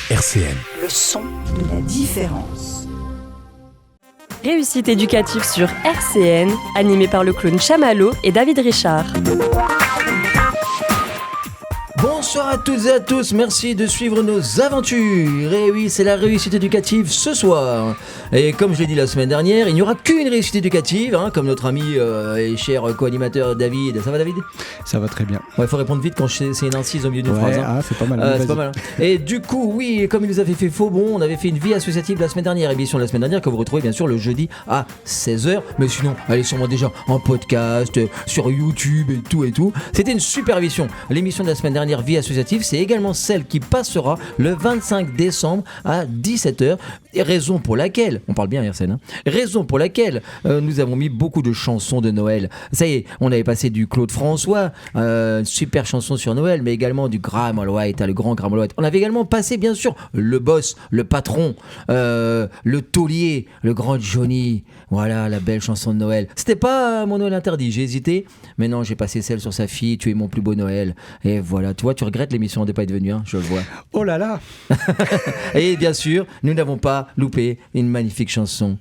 RCN. Le son de la différence. Réussite éducative sur RCN, animé par le clown Chamallow et David Richard. Bonsoir à toutes et à tous, merci de suivre nos aventures. Et oui, c'est la réussite éducative ce soir. Et comme je l'ai dit la semaine dernière, il n'y aura qu'une réussite éducative, comme notre ami et cher co-animateur David. Ça va David ? Ça va très bien. Il faut répondre vite quand c'est une incise au milieu d'une phrase. C'est pas mal. C'est pas mal. Et du coup, oui, comme il nous avait fait faux bon, on avait fait une vie associative la semaine dernière. Émission la semaine dernière que vous retrouvez bien sûr le jeudi à 16h. Mais sinon, elle est sûrement déjà en podcast, sur YouTube et tout. C'était une super émission. L'émission de la semaine dernière, Vie associative, c'est également celle qui passera le 25 décembre à 17h. Et raison pour laquelle, on parle bien RCN, raison pour laquelle nous avons mis beaucoup de chansons de Noël. Ça y est, on avait passé du Claude François, super chanson sur Noël, mais également du Graham Allwright, le grand Graham Allwright. On avait également passé bien sûr le boss, le patron, le taulier, le grand Johnny. Voilà la belle chanson de Noël. C'était pas mon Noël interdit, j'ai hésité, mais non, j'ai passé celle sur sa fille, Tu es mon plus beau Noël. Et voilà, tu vois, tu regrettes l'émission de pas être venu, je le vois. Oh là là. Et bien sûr, nous n'avons pas loupé une magnifique chanson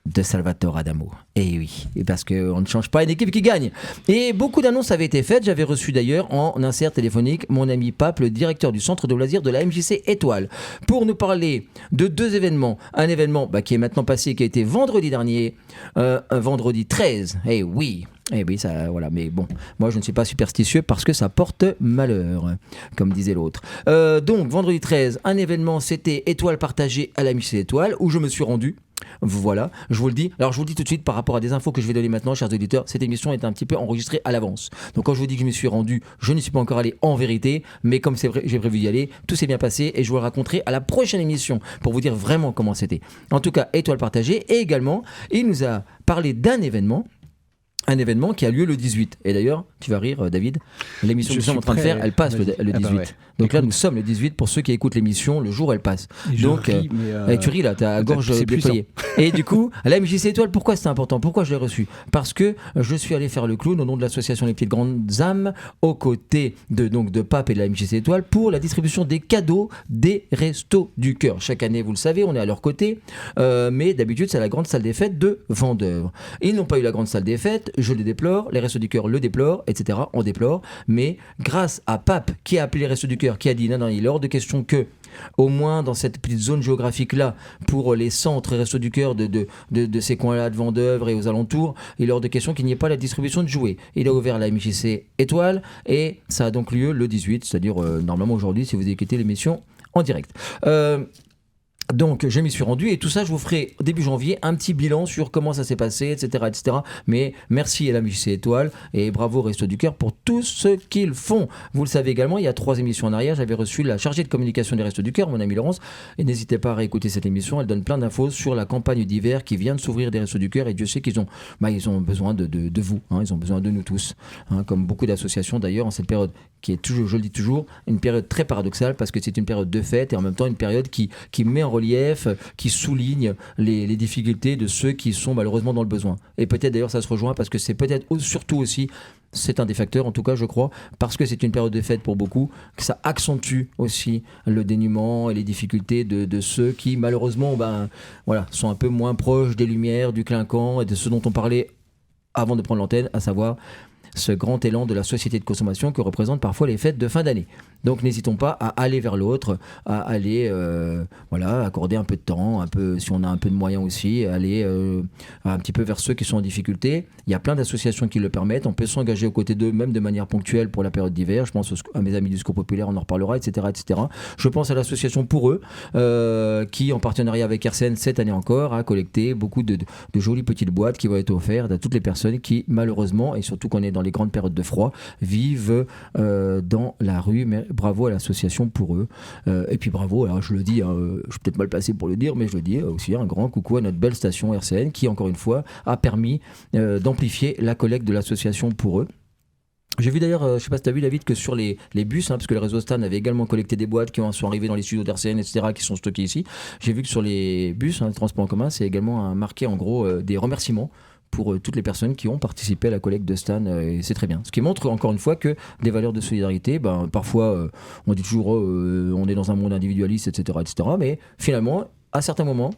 de Salvatore Adamo. Et oui, parce qu'on ne change pas une équipe qui gagne. Et beaucoup d'annonces avaient été faites. J'avais reçu d'ailleurs en insert téléphonique mon ami Pape, le directeur du centre de loisirs de la MJC Étoile, pour nous parler de deux événements. Un événement qui est maintenant passé, qui a été vendredi dernier, un vendredi 13. Eh oui, ça, voilà. Mais bon, moi je ne suis pas superstitieux parce que ça porte malheur, comme disait l'autre. Donc, vendredi 13, un événement, c'était Étoile partagée à la MJC Étoile, où je me suis rendu. Voilà, je vous le dis. Alors je vous le dis tout de suite par rapport à des infos que je vais donner maintenant, chers auditeurs. Cette émission est un petit peu enregistrée à l'avance. Donc quand je vous dis que je me suis rendu, je n'y suis pas encore allé en vérité, mais comme c'est vrai, j'ai prévu d'y aller, tout s'est bien passé et je vous le raconterai à la prochaine émission pour vous dire vraiment comment c'était. En tout cas, Étoile partagée, et également, il nous a parlé d'un événement. Un événement qui a lieu le 18. Et d'ailleurs, tu vas rire, David, l'émission que nous sommes en train de faire, elle passe le 18. Bah ouais. Donc là, nous sommes le 18 pour ceux qui écoutent l'émission, le jour elle passe. Donc, tu ris là, t'as la gorge déployée. Et du coup, la MJC Étoile, pourquoi c'est important ? Pourquoi je l'ai reçu ? Parce que je suis allé faire le clown au nom de l'association Les Petites Grandes Âmes, aux côtés de Pape et de la MJC Étoile, pour la distribution des cadeaux des Restos du Cœur. Chaque année, vous le savez, on est à leur côté, mais d'habitude, c'est la grande salle des fêtes de Vendœuvre. Ils n'ont pas eu la grande salle des fêtes. Je le déplore, les Restos du Cœur le déplorent, etc. On déplore, mais grâce à Pape qui a appelé les Restos du Cœur, qui a dit non, il est hors de question que, au moins dans cette petite zone géographique-là, pour les centres Restos du Cœur de ces coins-là de Vendœuvre et aux alentours, il est hors de question qu'il n'y ait pas la distribution de jouets. Il a ouvert la MJC Étoile et ça a donc lieu le 18, c'est-à-dire normalement aujourd'hui si vous écoutez l'émission en direct. Donc je m'y suis rendu et tout ça je vous ferai début janvier un petit bilan sur comment ça s'est passé, etc. Mais merci à la MJC Étoile et bravo au Resto du Cœur pour tout ce qu'ils font. Vous le savez également, il y a 3 émissions en arrière, j'avais reçu la chargée de communication des Restos du Cœur, mon amie Laurence, et n'hésitez pas à réécouter cette émission, elle donne plein d'infos sur la campagne d'hiver qui vient de s'ouvrir des Restos du Cœur et Dieu sait qu'ils ont besoin de vous, ils ont besoin de nous tous, comme beaucoup d'associations d'ailleurs en cette période qui est toujours, je le dis toujours, une période très paradoxale parce que c'est une période de fête et en même temps une période qui met en relief, qui souligne les difficultés de ceux qui sont malheureusement dans le besoin. Et peut-être d'ailleurs ça se rejoint parce que c'est peut-être surtout aussi, c'est un des facteurs en tout cas je crois, parce que c'est une période de fête pour beaucoup, que ça accentue aussi le dénuement et les difficultés de ceux qui malheureusement sont un peu moins proches des lumières, du clinquant et de ce dont on parlait avant de prendre l'antenne, à savoir ce grand élan de la société de consommation que représentent parfois les fêtes de fin d'année. Donc n'hésitons pas à aller vers l'autre, à aller accorder un peu de temps, un peu, si on a un peu de moyens aussi, aller un petit peu vers ceux qui sont en difficulté. Il y a plein d'associations qui le permettent, on peut s'engager aux côtés d'eux même de manière ponctuelle pour la période d'hiver. Je pense à mes amis du Secours Populaire, on en reparlera, etc. Je pense à l'association Pour Eux qui en partenariat avec RCN cette année encore a collecté beaucoup de jolies petites boîtes qui vont être offertes à toutes les personnes qui malheureusement, et surtout qu'on est dans les grandes périodes de froid, vivent dans la rue. Mais bravo à l'association Pour Eux. Et puis bravo, alors je le dis, je suis peut-être mal placé pour le dire, mais je le dis aussi, un grand coucou à notre belle station RCN qui, encore une fois, a permis d'amplifier la collecte de l'association Pour Eux. J'ai vu d'ailleurs, je ne sais pas si tu as vu David, que sur les bus, parce que le réseau Stan avait également collecté des boîtes qui sont arrivées dans les studios d'RCN, etc., qui sont stockées ici. J'ai vu que sur les bus, les transports en commun, c'est également marqué en gros des remerciements pour toutes les personnes qui ont participé à la collecte de Stan, et c'est très bien. Ce qui montre encore une fois que des valeurs de solidarité, parfois on dit toujours on est dans un monde individualiste, etc., mais finalement, à certains moments,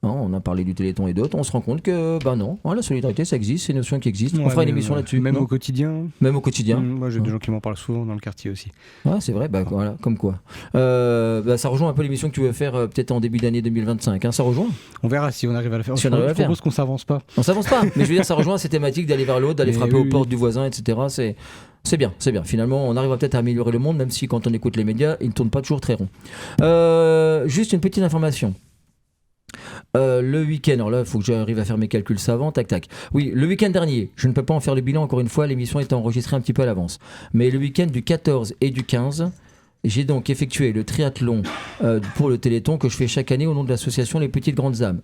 on a parlé du Téléthon et d'autres, on se rend compte que non, la solidarité ça existe, c'est une notion qui existe. On fera une émission là-dessus. Même non au quotidien. Même au quotidien. Moi j'ai des gens qui m'en parlent souvent dans le quartier aussi. Ouais, c'est vrai, voilà, comme quoi. Ça rejoint un peu l'émission que tu veux faire peut-être en début d'année 2025. Ça rejoint. On verra si on arrive à le faire. Si on arrive à le faire. Je propose qu'on s'avance pas. On s'avance pas, mais je veux dire, ça rejoint ces thématiques d'aller vers l'autre, d'aller frapper aux portes du voisin, etc. C'est bien. Finalement, on arrive peut-être à améliorer le monde, même si quand on écoute les médias, ils ne tournent pas toujours très rond. Juste une petite information. Le week-end, alors là il faut que j'arrive à faire mes calculs savants, tac. Oui, le week-end dernier, je ne peux pas en faire le bilan encore une fois, l'émission est enregistrée un petit peu à l'avance. Mais le week-end du 14 et du 15, j'ai donc effectué le triathlon pour le Téléthon que je fais chaque année au nom de l'association Les Petites Grandes Âmes.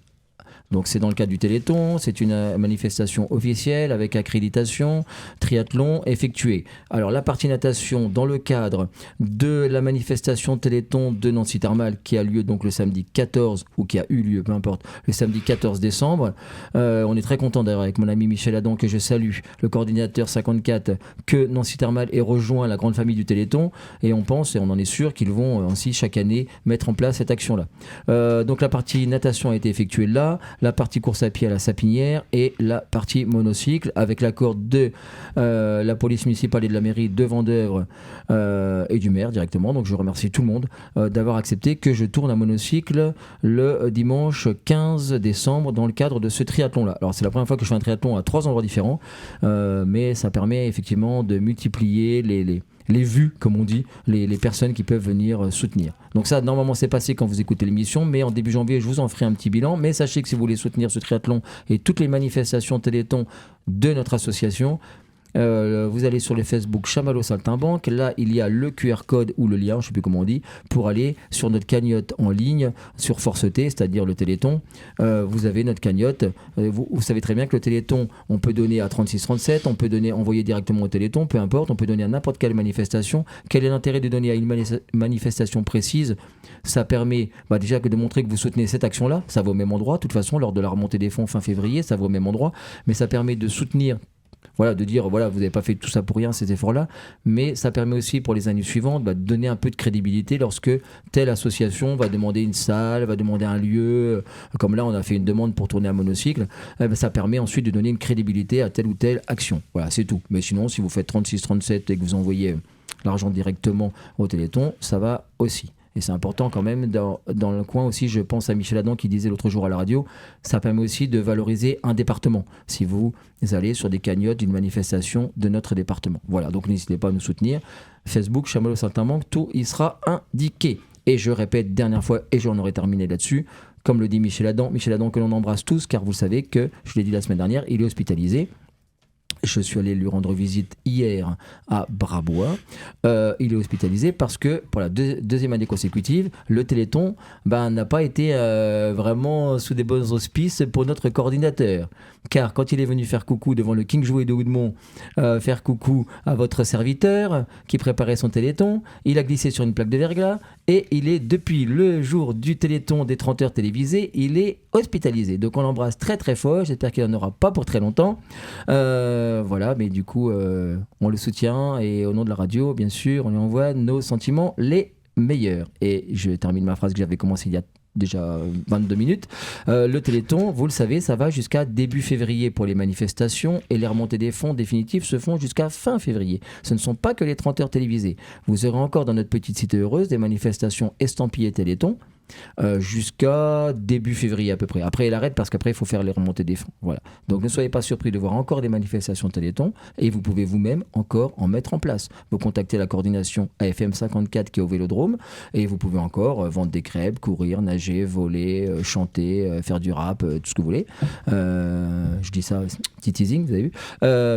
Donc c'est dans le cadre du Téléthon, c'est une manifestation officielle avec accréditation, triathlon effectué. Alors la partie natation dans le cadre de la manifestation Téléthon de Nancy Thermal qui a lieu donc le samedi 14 ou qui a eu lieu, peu importe, le samedi 14 décembre. On est très content d'ailleurs avec mon ami Michel Adam que je salue, le coordinateur 54, que Nancy Thermal ait rejoint la grande famille du Téléthon et on pense et on en est sûr qu'ils vont ainsi chaque année mettre en place cette action-là. Donc la partie natation a été effectuée là. La partie course à pied à la Sapinière et la partie monocycle avec l'accord de la police municipale et de la mairie de Vendeuvre et du maire directement. Donc je remercie tout le monde d'avoir accepté que je tourne à monocycle le dimanche 15 décembre dans le cadre de ce triathlon-là. Alors c'est la première fois que je fais un triathlon à 3 endroits différents, mais ça permet effectivement de multiplier les vues, comme on dit, les personnes qui peuvent venir soutenir. Donc ça, normalement, c'est passé quand vous écoutez l'émission, mais en début janvier, je vous en ferai un petit bilan. Mais sachez que si vous voulez soutenir ce triathlon et toutes les manifestations Téléthon de notre association, vous allez sur le Facebook Chamallow Saltimbanque. Là, il y a le QR code ou le lien, je ne sais plus comment on dit, pour aller sur notre cagnotte en ligne sur Force T, c'est-à-dire le Téléthon. Vous avez notre cagnotte. Vous savez très bien que le Téléthon, on peut donner à 3637, on peut envoyer directement au Téléthon, peu importe, on peut donner à n'importe quelle manifestation. Quel est l'intérêt de donner à une manifestation précise ? Ça permet déjà que de montrer que vous soutenez cette action-là, ça va au même endroit. De toute façon, lors de la remontée des fonds fin février, ça va au même endroit, mais ça permet de soutenir. Voilà, de dire, vous n'avez pas fait tout ça pour rien, ces efforts-là, mais ça permet aussi pour les années suivantes de donner un peu de crédibilité lorsque telle association va demander une salle, va demander un lieu, comme là on a fait une demande pour tourner à monocycle, ça permet ensuite de donner une crédibilité à telle ou telle action. Voilà, c'est tout. Mais sinon, si vous faites 36-37 et que vous envoyez l'argent directement au Téléthon, ça va aussi. Et c'est important quand même, dans le coin aussi, je pense à Michel Adam qui disait l'autre jour à la radio, ça permet aussi de valoriser un département, si vous allez sur des cagnottes d'une manifestation de notre département. Voilà, donc n'hésitez pas à nous soutenir. Facebook, Chamallow Saltimbanque, tout y sera indiqué. Et je répète, dernière fois, et j'en aurai terminé là-dessus, comme le dit Michel Adam que l'on embrasse tous, car vous le savez que, je l'ai dit la semaine dernière, il est hospitalisé. Je suis allé lui rendre visite hier à Brabois. Il est hospitalisé parce que pour la deuxième année consécutive, le Téléthon n'a pas été vraiment sous des bons auspices pour notre coordinateur. Car quand il est venu faire coucou devant le King Jouet de Houdemont, faire coucou à votre serviteur qui préparait son Téléthon, il a glissé sur une plaque de verglas et il est, depuis le jour du Téléthon des 30 heures télévisées, il est hospitalisé. Donc on l'embrasse très très fort, j'espère qu'il n'en aura pas pour très longtemps. Voilà, mais du coup, on le soutient et au nom de la radio, bien sûr, on lui envoie nos sentiments les meilleurs. Et je termine ma phrase que j'avais commencé il y a déjà 22 minutes. Le Téléthon, vous le savez, ça va jusqu'à début février pour les manifestations et les remontées des fonds définitives se font jusqu'à fin février. Ce ne sont pas que les 30 heures télévisées. Vous aurez encore dans notre petite cité heureuse des manifestations estampillées Téléthon jusqu'à début février à peu près. Après, elle arrête parce qu'après, il faut faire les remontées des fonds. Voilà. Donc, ne soyez pas surpris de voir encore des manifestations Téléthon et vous pouvez vous-même encore en mettre en place. Vous contactez la coordination AFM 54 qui est au Vélodrome et vous pouvez encore vendre des crêpes, courir, nager, voler, chanter, faire du rap, tout ce que vous voulez. Je dis ça, petit teasing, vous avez vu,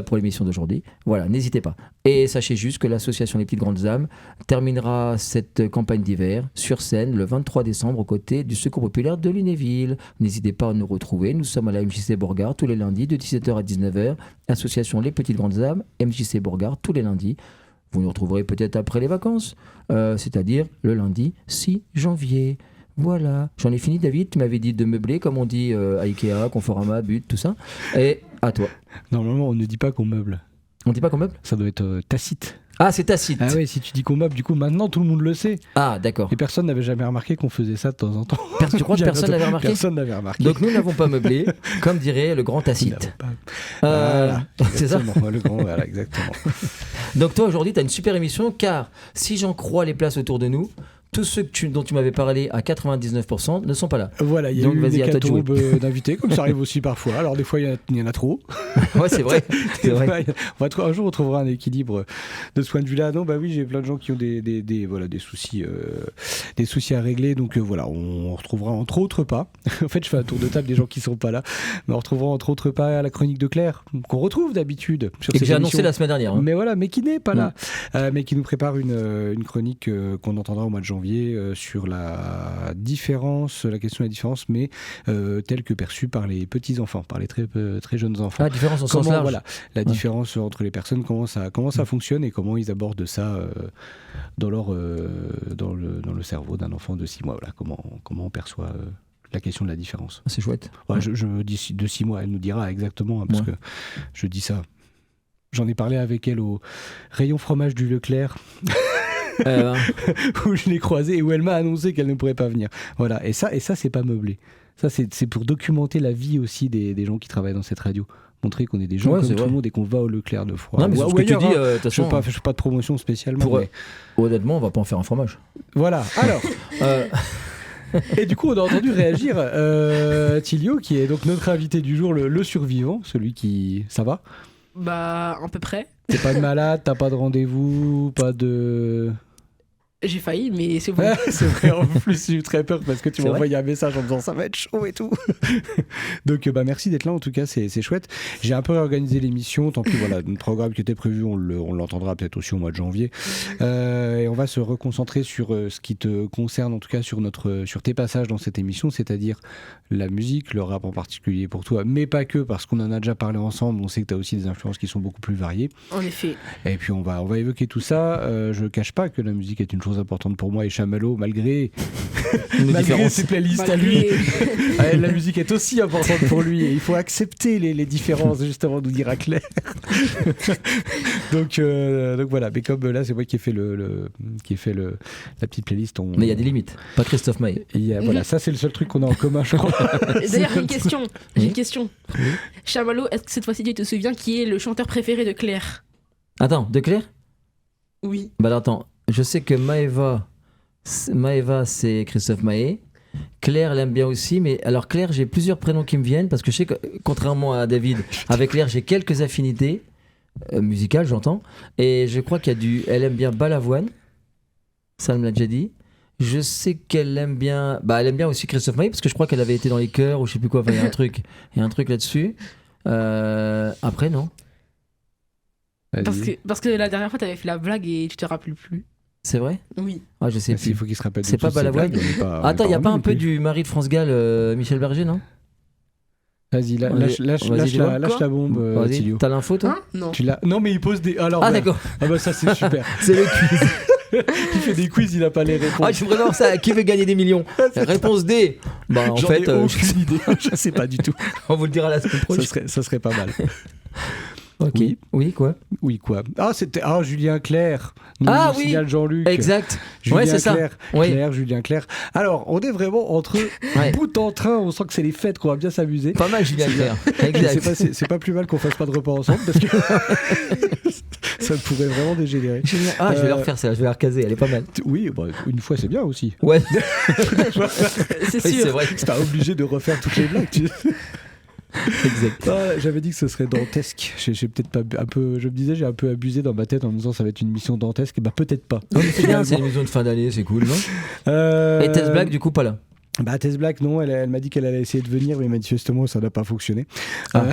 pour l'émission d'aujourd'hui. Voilà, n'hésitez pas. Et sachez juste que l'association Les Petites Grandes Âmes terminera cette campagne d'hiver sur scène le 23 décembre aux côtés du Secours Populaire de Lunéville. N'hésitez pas à nous retrouver. Nous sommes à la MJC Bourgard tous les lundis de 17h à 19h. Association Les Petites Grandes Âmes, MJC Bourgard tous les lundis. Vous nous retrouverez peut-être après les vacances, c'est-à-dire le lundi 6 janvier. Voilà. J'en ai fini, David. Tu m'avais dit de meubler, comme on dit à Ikea, Conforama, But, tout ça. Et À toi. Normalement, on ne dit pas qu'on meuble. On dit pas qu'on meuble? Ça doit être tacite. Ah, c'est tacite. Ah oui, si tu dis qu'on meuble, du coup, maintenant tout le monde le sait. Ah, d'accord. Et personne n'avait jamais remarqué qu'on faisait ça de temps en temps. Tu crois que personne n'avait remarqué? Personne n'avait remarqué. Donc nous n'avons pas meublé, comme dirait le grand Nous Tacite. n'avons pas- Euh, c'est ça. Exactement, le grand, voilà, exactement. Donc toi aujourd'hui tu as une super émission car si j'en crois les places autour de nous, tous ceux dont tu m'avais parlé à 99% ne sont pas là. Voilà, il y a Donc, eu vas-y, des à toi de jouer. catombes d'invités, comme ça arrive aussi parfois. Alors des fois, il y en a trop. Ouais, c'est vrai. C'est vrai. Un jour, on trouvera un équilibre de ce point de vue-là. Non, bah oui, j'ai plein de gens qui ont des soucis à régler. Donc voilà, on retrouvera entre autres pas. En fait, je fais un tour de table des gens qui sont pas là. Mais on retrouvera entre autres pas la chronique de Claire, qu'on retrouve d'habitude sur Et que ces j'ai annoncé émissions. la semaine dernière. hein. Mais voilà, mais qui n'est pas là, mais qui nous prépare une chronique qu'on entendra au mois de janvier sur la différence, la question de la différence, mais telle que perçue par les petits enfants, par les très jeunes enfants. Ah, différence en sens large. Voilà, la différence entre les personnes, comment ça fonctionne et comment ils abordent ça dans le cerveau d'un enfant de 6 mois. Voilà, comment on perçoit la question de la différence. C'est chouette. Ouais, je dis de 6 mois, elle nous dira exactement, hein, parce que je dis ça. J'en ai parlé avec elle au rayon fromage du Leclerc, où je l'ai croisée et où elle m'a annoncé qu'elle ne pourrait pas venir. Voilà, et ça c'est pas meublé. Ça, c'est pour documenter la vie aussi des gens qui travaillent dans cette radio. Montrer qu'on est des gens Ouais, comme c'est tout vrai. le monde et qu'on va au Leclerc de froid. Non, mais c'est ce que tu dis, de toute Je façon, fais pas de promotion spécialement. pour, mais... honnêtement, on va pas en faire un fromage. Voilà, alors... Euh, Et du coup, on a entendu réagir Thilio, qui est donc notre invité du jour, le survivant, celui qui... Ça va? Bah, à peu près. T'es pas de malade, t'as pas de rendez-vous, pas de... J'ai failli, mais c'est bon. Ouais, c'est vrai, en plus j'ai eu très peur parce que tu C'est m'as vrai envoyé un message en me disant ça va être chaud et tout. Donc bah merci d'être là, en tout cas c'est chouette. J'ai un peu réorganisé l'émission, tant pis voilà, notre programme qui était prévu on l'entendra peut-être aussi au mois de janvier. Et on va se reconcentrer sur ce qui te concerne, en tout cas sur tes passages dans cette émission, c'est-à-dire la musique, le rap en particulier pour toi, mais pas que, parce qu'on en a déjà parlé ensemble, on sait que tu as aussi des influences qui sont beaucoup plus variées. En effet. Et puis on va évoquer tout ça. Je cache pas que la musique est une chose importante pour moi et Chamallow, malgré ses playlists à lui. La musique est aussi importante pour lui et il faut accepter les différences, justement, nous dira Claire. donc voilà, mais comme là c'est moi qui ai fait la petite playlist. Mais il y a des limites, pas Christophe Maé. Voilà, ça c'est le seul truc qu'on a en commun, je crois. D'ailleurs, j'ai une question. Chamallow, est-ce que cette fois-ci tu te souviens qui est le chanteur préféré de Claire? Attends, de Claire? Oui. Bah alors, attends, je sais que Maëva c'est Christophe Maé. Claire l'aime bien aussi, mais alors Claire, j'ai plusieurs prénoms qui me viennent parce que je sais que, contrairement à David, avec Claire, j'ai quelques affinités musicales, j'entends. Et je crois elle aime bien Balavoine. Ça, elle me l'a déjà dit. Je sais qu'elle aime bien. Bah, elle aime bien aussi Christophe Maé parce que je crois qu'elle avait été dans les chœurs ou je sais plus quoi. Enfin, il y a un truc là-dessus. Après, non. Parce que la dernière fois, t'avais fait la blague et tu te rappelles plus. C'est vrai? Oui. Ah, je sais Il plus. faut qu'il se rappelle. C'est pas Balavoine. Attends, il n'y a pas un peu du mari de France Gall, Michel Berger, non? Vas-y, lâche la bombe, Vas-y, Thilio. t'as l'info, toi? Hein? Non. Non, mais il pose des. Alors, Ah, bah, d'accord. Ah bah ça c'est super. C'est le quiz. Il fait des quiz, il a pas les réponses. Ah, je voudrais voir ça. Qui veut gagner des millions? Réponse D. Bah, en J'en fait, ai aucune idée. Je sais pas du tout. on vous le dira la semaine prochaine. Ça serait pas mal. Ok. Oui, quoi? Oui, quoi. C'était Julien Clerc. Nous signale Jean-Luc. Exact. Julien Ouais, c'est ça. Clerc. Oui. Julien Clerc. Alors, on est vraiment entre bout en train. On sent que c'est les fêtes, qu'on va bien s'amuser. Pas mal, Julien Clerc. Mais Exact. c'est pas plus mal qu'on fasse pas de repas ensemble parce que ça pourrait vraiment dégénérer. Ah, je vais la refaire, ça. Je vais la recaser. Elle est pas mal. Oui, bah, une fois c'est bien aussi. Ouais. C'est Oui, sûr. c'est vrai. C'est pas obligé de refaire toutes les blagues. Exact. J'avais dit que ce serait dantesque. J'ai peut-être pas un peu. Je me disais, j'ai un peu abusé dans ma tête en me disant ça va être une émission dantesque. Et bah peut-être pas. Non, mais c'est bien, c'est une émission de fin d'année, c'est cool, non? Et Tess Black, du coup, pas là. Bah Tess Black, non, elle m'a dit qu'elle allait essayer de venir, mais manifestement ça n'a pas fonctionné. Ah.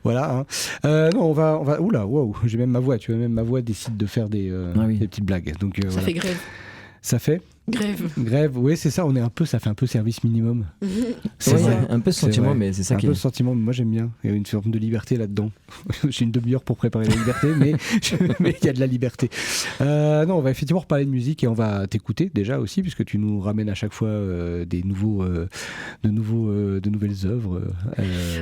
Voilà. Hein. Non, on va. Oula, waouh, j'ai même ma voix. Tu vois, même ma voix décide de faire des petites blagues. Donc Ça fait grève. Ça fait. Grève, oui, c'est ça. Ça fait un peu service minimum. C'est vrai, un peu ce sentiment, mais c'est ça un qui peu est. le sentiment, mais moi j'aime bien. Il y a une forme de liberté là-dedans. J'ai une demi-heure pour préparer la liberté, mais il y a de la liberté. Non, on va effectivement reparler de musique et on va t'écouter déjà aussi, puisque tu nous ramènes à chaque fois de nouvelles œuvres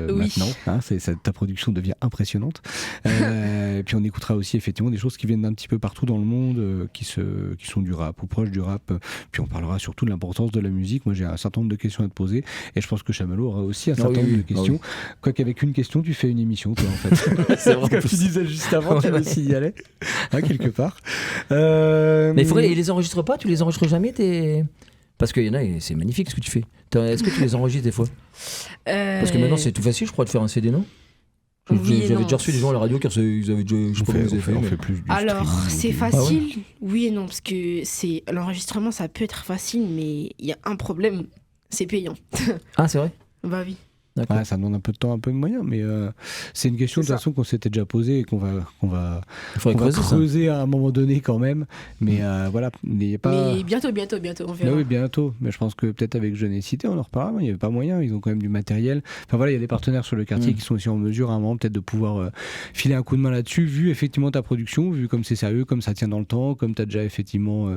maintenant. Hein, ta production devient impressionnante. Et puis on écoutera aussi effectivement des choses qui viennent d'un petit peu partout dans le monde, qui sont du rap ou proches du rap. Puis on parlera surtout de l'importance de la musique. Moi j'ai un certain nombre de questions à te poser et je pense que Chamallow aura aussi un certain nombre de questions. Quoique avec une question tu fais une émission toi en fait. C'est vrai. Comme tu disais juste avant, tu s'y y allais quelque part. Mais ils les enregistrent pas, tu les enregistres jamais Parce qu'il y en a, c'est magnifique ce que tu fais. Est-ce que tu les enregistres des fois Parce que maintenant c'est tout facile, je crois, de faire un CD, non? J'avais déjà reçu des gens à la radio qui ils avaient déjà. Je sais pas comment ils avaient fait. On fait plus du Alors, c'est streaming. facile, oui et non, parce que l'enregistrement, ça peut être facile, mais il y a un problème, c'est payant. Ah, c'est vrai? Bah oui. Ah, ça demande un peu de temps, un peu de moyens, mais c'est une question de toute façon qu'on s'était déjà posée et qu'on va creuser à un moment donné quand même. Mais voilà, il n'y a pas. Mais bientôt, on verra. Oui, bientôt. Mais je pense que peut-être avec Jeunesse Cité, on en reparlera. Il n'y avait pas moyen. Ils ont quand même du matériel. Enfin voilà, il y a des partenaires sur le quartier qui sont aussi en mesure à un moment peut-être de pouvoir filer un coup de main là-dessus, vu effectivement ta production, vu comme c'est sérieux, comme ça tient dans le temps, comme tu as déjà effectivement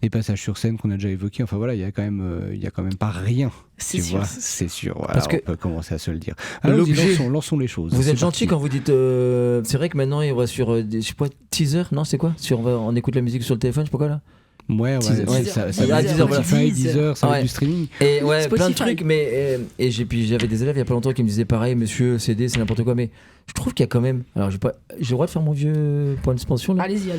des passages sur scène qu'on a déjà évoqués. Enfin voilà, il y a quand même pas rien. C'est sûr. C'est sûr. Voilà, Parce que on peut commencer à se le dire. Alors, lançons les choses. Vous êtes gentil quand vous dites. C'est vrai que maintenant, il va sur. Je sais pas, teaser, non, c'est quoi? On écoute la musique sur le téléphone, je sais pas quoi là. Ouais, ça va être Spotify, Deezer, ça va être du streaming. Et ouais, Spotify. plein de trucs, mais puis j'avais des élèves il y a pas longtemps qui me disaient pareil, monsieur, CD, c'est n'importe quoi, mais je trouve qu'il y a quand même. Alors, j'ai le droit de faire mon vieux point de suspension là. Allez-y.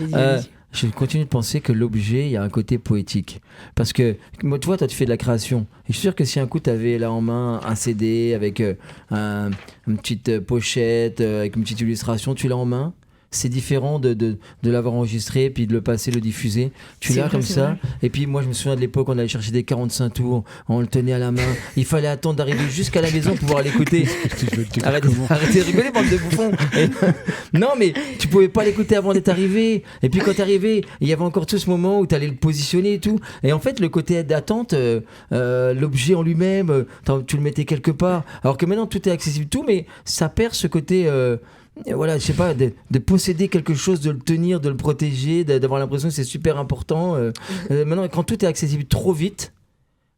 Je continue de penser que l'objet, il y a un côté poétique. Parce que, moi, tu vois, toi, tu fais de la création. Et je suis sûr que si un coup, tu avais là en main un CD avec une petite pochette, avec une petite illustration, tu l'as en main. C'est différent de l'avoir enregistré, puis de le passer, le diffuser. Tu l'as comme ça. Vrai. Et puis moi, je me souviens de l'époque, on allait chercher des 45 tours, on le tenait à la main. Il fallait attendre d'arriver jusqu'à la maison pour pouvoir l'écouter. Arrêtez de rigoler, bande de bouffons. Non, mais tu pouvais pas l'écouter avant d'être arrivé. Et puis quand t'es arrivé, il y avait encore tout ce moment où t'allais le positionner et tout. Et en fait, le côté d'attente, l'objet en lui-même, tu le mettais quelque part. Alors que maintenant, tout est accessible, tout, mais ça perd ce côté... voilà, je sais pas, de posséder quelque chose, de le tenir, de le protéger, d'avoir l'impression que c'est super important. Maintenant, quand tout est accessible trop vite,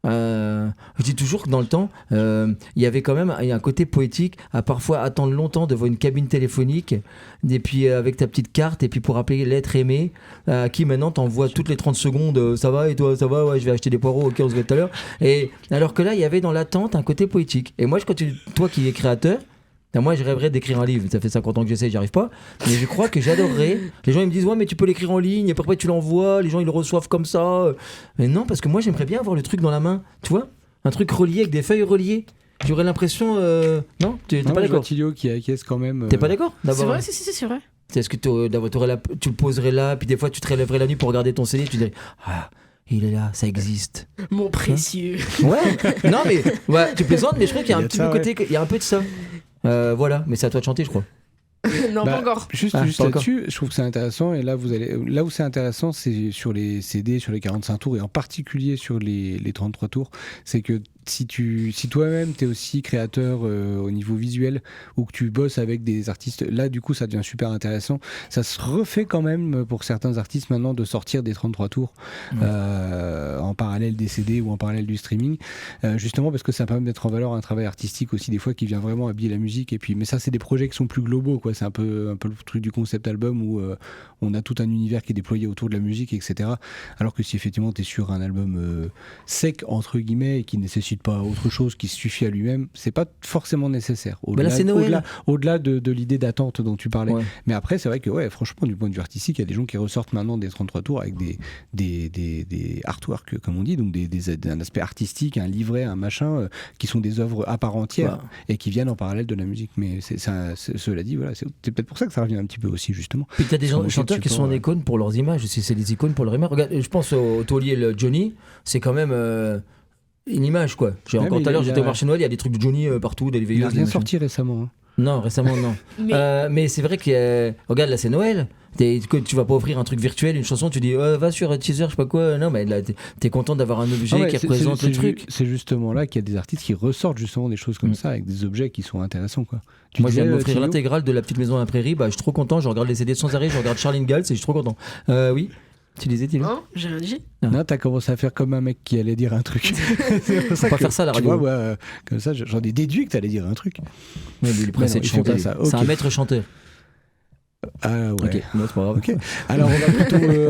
je dis toujours que dans le temps, il y avait quand même un côté poétique à parfois attendre longtemps devant une cabine téléphonique, et puis avec ta petite carte, et puis pour appeler l'être aimé, qui maintenant t'envoie toutes les 30 secondes, ça va, et toi, ça va, ouais, je vais acheter des poireaux, ok, on se voit tout à l'heure. Et alors que là, il y avait dans l'attente un côté poétique. Et moi, toi qui es créateur, moi je rêverais d'écrire un livre, ça fait 50 ans que j'essaie, j'y arrive pas, mais je crois que j'adorerais. Les gens ils me disent ouais mais tu peux l'écrire en ligne et après tu l'envoies, les gens ils le reçoivent comme ça. Mais non, parce que moi j'aimerais bien avoir le truc dans la main, tu vois, un truc relié avec des feuilles reliées. J'aurais l'impression non, t'es pas d'accord? Tilio qui acquiesce quand même. T'es pas d'accord? C'est vrai, c'est vrai. Est-ce que tu le poserais là, puis des fois tu te relèverais la nuit pour regarder ton CD, tu dirais ah il est là, ça existe. Mon précieux. Ouais. Non mais ouais, tu plaisantes, mais je crois qu'il y a un petit peu côté, il y a un peu de ça. Voilà, mais c'est à toi de chanter, je crois. Non, pas encore. Juste là-dessus, je trouve que c'est intéressant. Et là où c'est intéressant, c'est sur les CD, sur les 45 tours, et en particulier sur les 33 tours. C'est que si toi-même t'es aussi créateur au niveau visuel, ou que tu bosses avec des artistes, là du coup ça devient super intéressant. Ça se refait quand même pour certains artistes maintenant de sortir des 33 tours en parallèle des CD ou en parallèle du streaming, justement parce que ça permet de mettre en valeur un travail artistique aussi des fois qui vient vraiment habiller la musique. Et puis, mais ça c'est des projets qui sont plus globaux, quoi. C'est un peu le truc du concept album où on a tout un univers qui est déployé autour de la musique, etc. Alors que si effectivement t'es sur un album sec entre guillemets et qui nécessite pas autre chose, qui suffit à lui-même, c'est pas forcément nécessaire. Au-delà de l'idée d'attente dont tu parlais. Ouais. Mais après, c'est vrai que franchement, du point de vue artistique, il y a des gens qui ressortent maintenant des 33 tours avec des artworks, comme on dit, donc un aspect artistique, un livret, un machin, qui sont des œuvres à part entière et qui viennent en parallèle de la musique. Mais cela dit, voilà, c'est peut-être pour ça que ça revient un petit peu aussi, justement. Puis t'as des chanteurs qui sont en icônes pour leurs images, c'est des icônes pour leur image. Regarde, je pense au taulier Johnny, c'est quand même une image, quoi. Encore tout à l'heure, j'étais au marché Noël, il y a des trucs de Johnny partout, il a rien sorti récemment. Non, récemment non. Mais c'est vrai que regarde là c'est Noël. Tu vas pas offrir un truc virtuel, une chanson, tu dis va sur Teaser, je sais pas quoi. Non, mais là, t'es content d'avoir un objet qui représente le truc. C'est justement là qu'il y a des artistes qui ressortent justement des choses comme ça avec des objets qui sont intéressants, quoi. Moi, je viens de m'offrir l'intégrale de La Petite Maison à la Prairie. Bah, je suis trop content. Je regarde les CD sans arrêt. Je regarde Charline Gals et je suis trop content. Oui. Tu disais, Thilo? Non, j'ai rien dit. Non, t'as commencé à faire comme un mec qui allait dire un truc. C'est pour ça que faire ça à la radio. Tu vois, comme ça, j'en ai déduit que t'allais dire un truc. Oui, il est pressé de chanter. C'est un maître chanteur. Ah ouais. Ok, non, c'est pas grave. Okay. Alors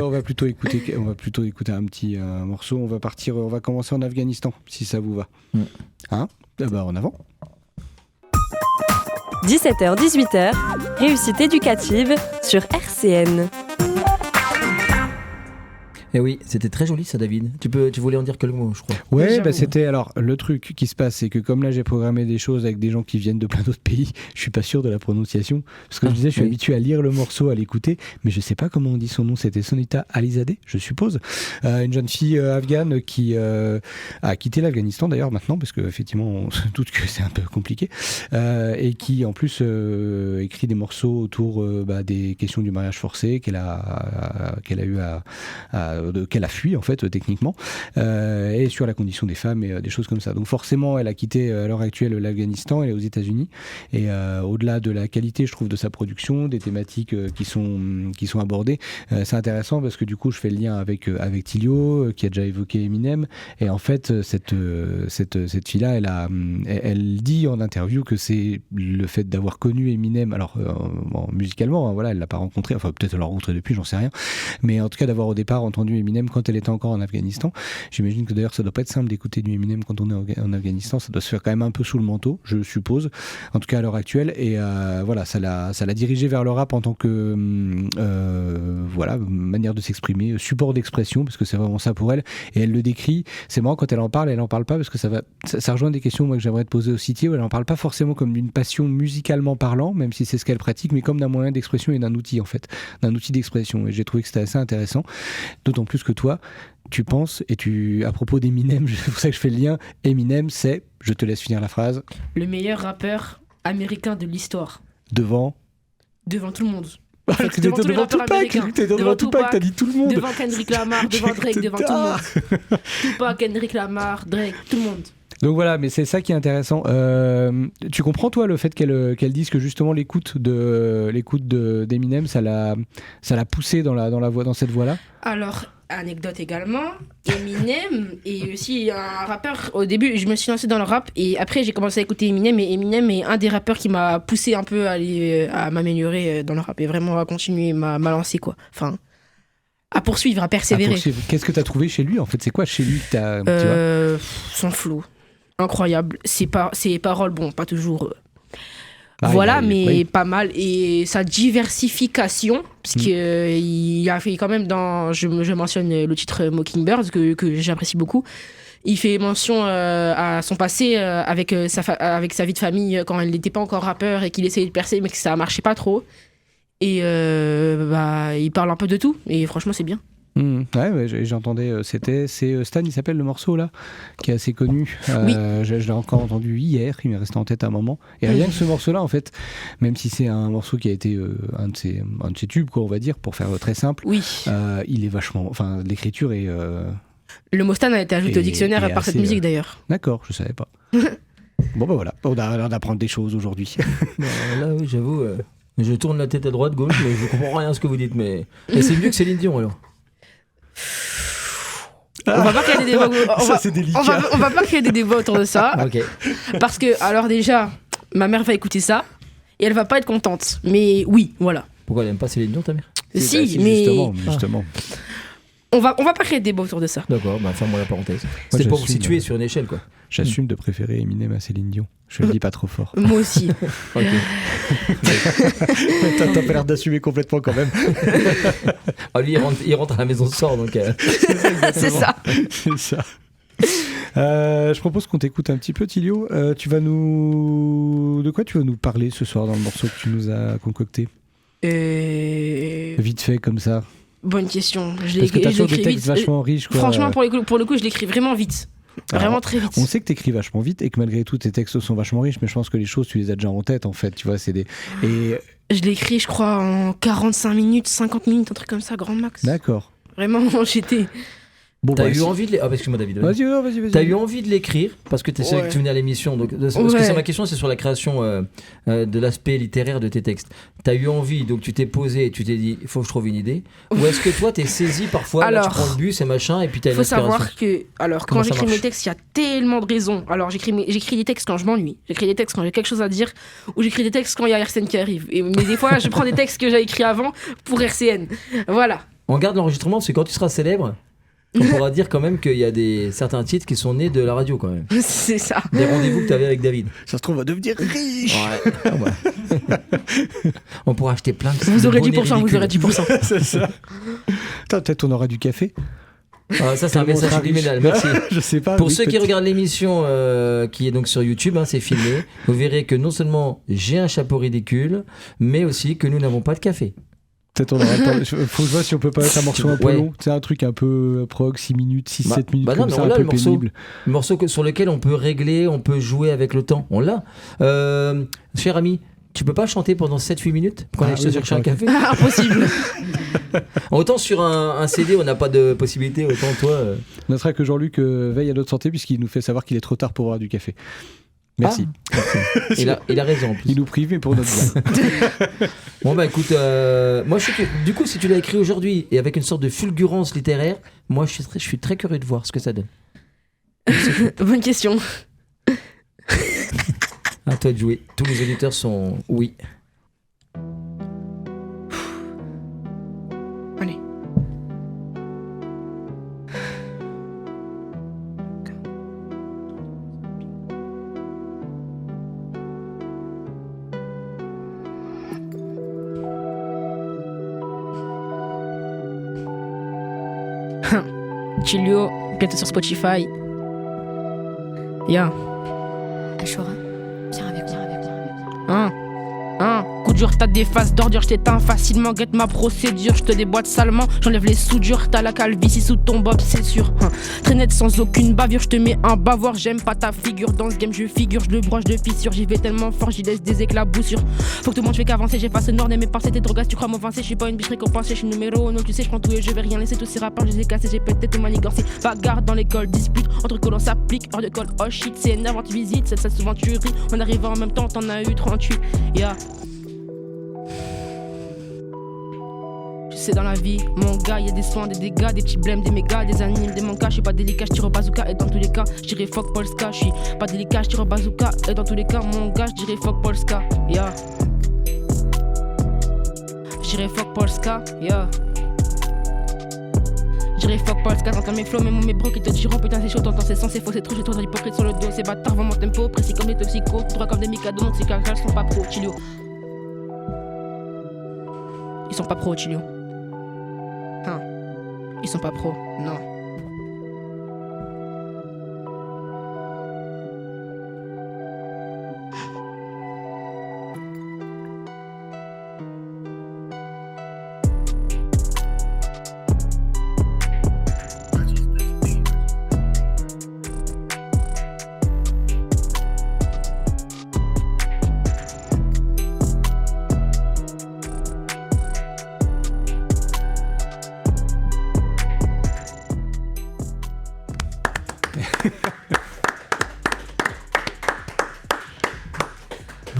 on va plutôt écouter un petit morceau. On va commencer en Afghanistan, si ça vous va. Hein? Bah en avant. 17h-18h, réussite éducative sur RCN. Eh oui, c'était très joli ça, David. Tu voulais en dire quelques mots, je crois. Ouais, bah c'était alors le truc qui se passe, c'est que comme là j'ai programmé des choses avec des gens qui viennent de plein d'autres pays, je suis pas sûr de la prononciation parce que je disais, je suis habitué à lire le morceau, à l'écouter, mais je sais pas comment on dit son nom. C'était Sonita Alizadeh, je suppose, une jeune fille afghane qui a quitté l'Afghanistan d'ailleurs maintenant parce que effectivement on se doute que c'est un peu compliqué et qui en plus écrit des morceaux autour des questions du mariage forcé qu'elle a eu qu'elle a fui en fait techniquement et sur la condition des femmes et des choses comme ça. Donc forcément elle a quitté à l'heure actuelle l'Afghanistan, elle est aux États-Unis et au-delà de la qualité je trouve de sa production, des thématiques qui sont abordées, c'est intéressant parce que du coup je fais le lien avec Thilio qui a déjà évoqué Eminem et en fait cette fille-là elle dit en interview que c'est le fait d'avoir connu Eminem alors musicalement voilà, elle l'a pas rencontré, enfin peut-être elle l'a rencontré depuis, j'en sais rien, mais en tout cas d'avoir au départ entendu Eminem quand elle était encore en Afghanistan. J'imagine que d'ailleurs ça doit pas être simple d'écouter du Eminem quand on est en Afghanistan, ça doit se faire quand même un peu sous le manteau, je suppose, en tout cas à l'heure actuelle, et voilà, ça l'a dirigé vers le rap en tant que voilà, manière de s'exprimer, support d'expression, parce que c'est vraiment ça pour elle, et elle le décrit, c'est marrant quand elle en parle pas parce que ça rejoint des questions moi que j'aimerais te poser aussi, Thio, elle en parle pas forcément comme d'une passion musicalement parlant, même si c'est ce qu'elle pratique, mais comme d'un moyen d'expression et d'un outil en fait, d'un outil d'expression, et j'ai trouvé que c'était assez intéressant. D'autant plus que toi, tu penses, à propos d'Eminem, c'est pour ça que je fais le lien, Eminem, c'est, je te laisse finir la phrase, le meilleur rappeur américain de l'histoire. Devant tout le monde. En fait, devant tous les rappeurs américains. Devant Tupac, t'as dit tout le monde. Devant Kendrick Lamar, devant Drake, devant tout le monde. Tupac, Kendrick Lamar, Drake, tout le monde. Donc voilà, mais c'est ça qui est intéressant. Tu comprends toi le fait qu'elle dise que justement l'écoute d'Eminem, ça l'a poussé dans cette voie-là. Alors, anecdote également, Eminem est aussi un rappeur. Au début, je me suis lancé dans le rap et après j'ai commencé à écouter Eminem, et Eminem est un des rappeurs qui m'a poussé un peu à m'améliorer dans le rap et vraiment à continuer ma lancée quoi. Enfin, à poursuivre, à persévérer. Qu'est-ce que t'as trouvé chez lui en fait? C'est quoi chez lui que t'as tu vois son flow. Incroyable, ses paroles, bon, pas toujours. Voilà, mais pas mal. Et sa diversification, parce qu'il a fait quand même je mentionne le titre Mockingbird, que j'apprécie beaucoup. Il fait mention à son passé avec sa vie de famille quand il n'était pas encore rappeur et qu'il essayait de percer, mais que ça marchait pas trop. Et il parle un peu de tout, et franchement, c'est bien. Ouais, j'entendais, c'est Stan, il s'appelle le morceau là, qui est assez connu. Oui. Je l'ai encore entendu hier, il m'est resté en tête un moment. Et rien que ce morceau-là, en fait, même si c'est un morceau qui a été un de ses tubes, quoi, on va dire, pour faire très simple. Oui. Il est vachement, enfin, l'écriture est. Le mot Stan a été ajouté au dictionnaire par cette musique d'ailleurs. D'accord, je savais pas. Bon bah voilà, on apprend des choses aujourd'hui. Là, oui, j'avoue, je tourne la tête à droite, gauche, mais je comprends rien à ce que vous dites. Mais c'est mieux que Céline Dion alors. On va pas créer des débats. C'est délicat. On va pas créer des débats autour de ça. Okay. Parce que, alors déjà, ma mère va écouter ça et elle va pas être contente. Mais oui, voilà. Pourquoi elle aime pas Céline Dion, ta mère? Si, mais. Justement. On va pas créer des débats autour de ça. D'accord, ferme-moi la parenthèse. C'est pour vous situer sur une échelle, quoi. J'assume de préférer Eminem à Céline Dion. Je le dis pas trop fort. Moi aussi. Ok. T'as pas l'air d'assumer complètement quand même. Lui, il rentre à la maison sort, donc. C'est ça. C'est ça. Je propose qu'on t'écoute un petit peu, Thilio. De quoi tu vas nous parler ce soir dans le morceau que tu nous as concocté? Vite fait, comme ça. Bonne question. Parce que t'as toujours des textes vachement riches, quoi. Franchement, pour le coup, je l'écris vraiment vite. Vraiment très vite. On sait que t'écris vachement vite et que malgré tout tes textes sont vachement riches, mais je pense que les choses tu les as déjà en tête en fait, tu vois, c'est des Je l'ai écrit, je crois, en 45 minutes, 50 minutes, un truc comme ça, grand max. D'accord. Vraiment, j'étais... Bon, T'as eu envie de l'écrire. Ah, excuse-moi, David. Vas-y. T'as eu envie de l'écrire parce que tu sais que tu venais à l'émission. Donc, parce que c'est ma question, c'est sur la création de l'aspect littéraire de tes textes. T'as eu envie, donc tu t'es posé et tu t'es dit, il faut que je trouve une idée. Ou est-ce que toi, t'es saisi parfois, alors, là, tu prends le bus et machin, et puis t'as une inspiration. Faut savoir que, alors, quand j'écris mes textes, il y a tellement de raisons. Alors, j'écris des textes quand je m'ennuie. J'écris des textes quand j'ai quelque chose à dire, ou j'écris des textes quand il y a RCN qui arrive. Mais des fois, je prends des textes que j'ai écrits avant pour RCN. Voilà. On garde l'enregistrement parce que quand tu seras célèbre, on pourra dire quand même qu'il y a certains titres qui sont nés de la radio quand même. C'est ça. Des rendez-vous que tu avais avec David. Ça se trouve, on va devenir riche. Ouais. On pourra acheter plein de Vous aurez 10%, ridicules. vous aurez 10%. C'est ça. Attends, peut-être on aura du café. Ah, ça, c'est un message subliminal. Merci. Je sais pas. Pour ceux qui regardent l'émission qui est donc sur YouTube, c'est filmé, vous verrez que non seulement j'ai un chapeau ridicule, mais aussi que nous n'avons pas de café. Peut-être on aura pas... Faut que je vois si on peut pas mettre un morceau un peu long. C'est un truc un peu prog, 6 minutes, 7 minutes, comme ça, un peu pénible. Le morceau sur lequel on peut régler, on peut jouer avec le temps. On l'a. Cher ami, tu peux pas chanter pendant 7-8 minutes quand on est chercher un café? Impossible. Autant sur un CD, on n'a pas de possibilité, autant toi... On notera que Jean-Luc veille à notre santé puisqu'il nous fait savoir qu'il est trop tard pour boire du café. Merci. Il a raison en plus. Il nous prive, mais pour notre bien. Bon bah écoute, moi du coup si tu l'as écrit aujourd'hui et avec une sorte de fulgurance littéraire, moi je suis très curieux de voir ce que ça donne. Bonne question. À toi de jouer. Tous les auditeurs sont oui. Allez. Chilio, bientôt sur Spotify. Yeah. Ashura, viens avec. Coup dur, t'as des faces d'ordure, je t'éteins facilement, guette ma procédure, je te déboîte salement, j'enlève les soudures, t'as la calvitie sous ton bob, c'est sûr. Très net sans aucune bavure, je te mets un bavoir, j'aime pas ta figure, dans ce game je figure, je le broche de fissure, j'y vais tellement fort, j'y laisse des éclaboussures. Faut que tout le monde je fais qu'avancer, j'efface le nord de mes pensées, tes drogas, tu crois m'offenser, je suis pas une biche récompensée, je suis numéro 1, tu sais, je prends tout et je vais rien laisser, tous ces rapports, je les ai cassés, j'ai pété tout manigancé, bagarre dans l'école, dispute, entre colons s'applique, hors de colle, oh shit, c'est énervant, tu visites, ça souvent tu ris, on arrive en même temps, t'en as eu 38, yeah. C'est dans la vie, mon gars, y'a des soins, des dégâts, des petits blèmes, des mégas, des animes, des mankas. J'suis pas délicat, j'tire au bazooka. Et dans tous les cas, j'dirais fuck Polska. J'suis pas délicat, j'tire au bazooka. Et dans tous les cas, mon gars, j'dirais fuck Polska. Yeah. J'dirais fuck Polska. Yeah. J'dirais fuck Polska. T'entends mes flows, même mes bros qui te diront putain c'est chaud, t'entends c'est censé faux, c'est trop, j'ai trop d'hypocrite sur le dos. Ces bâtards vont mon tempo, précis comme des toxicos, droit comme des micados, donc ces carcales sont pas pro, Chilio. Ils sont pas pro, Chilio. Ils sont pas pros, non.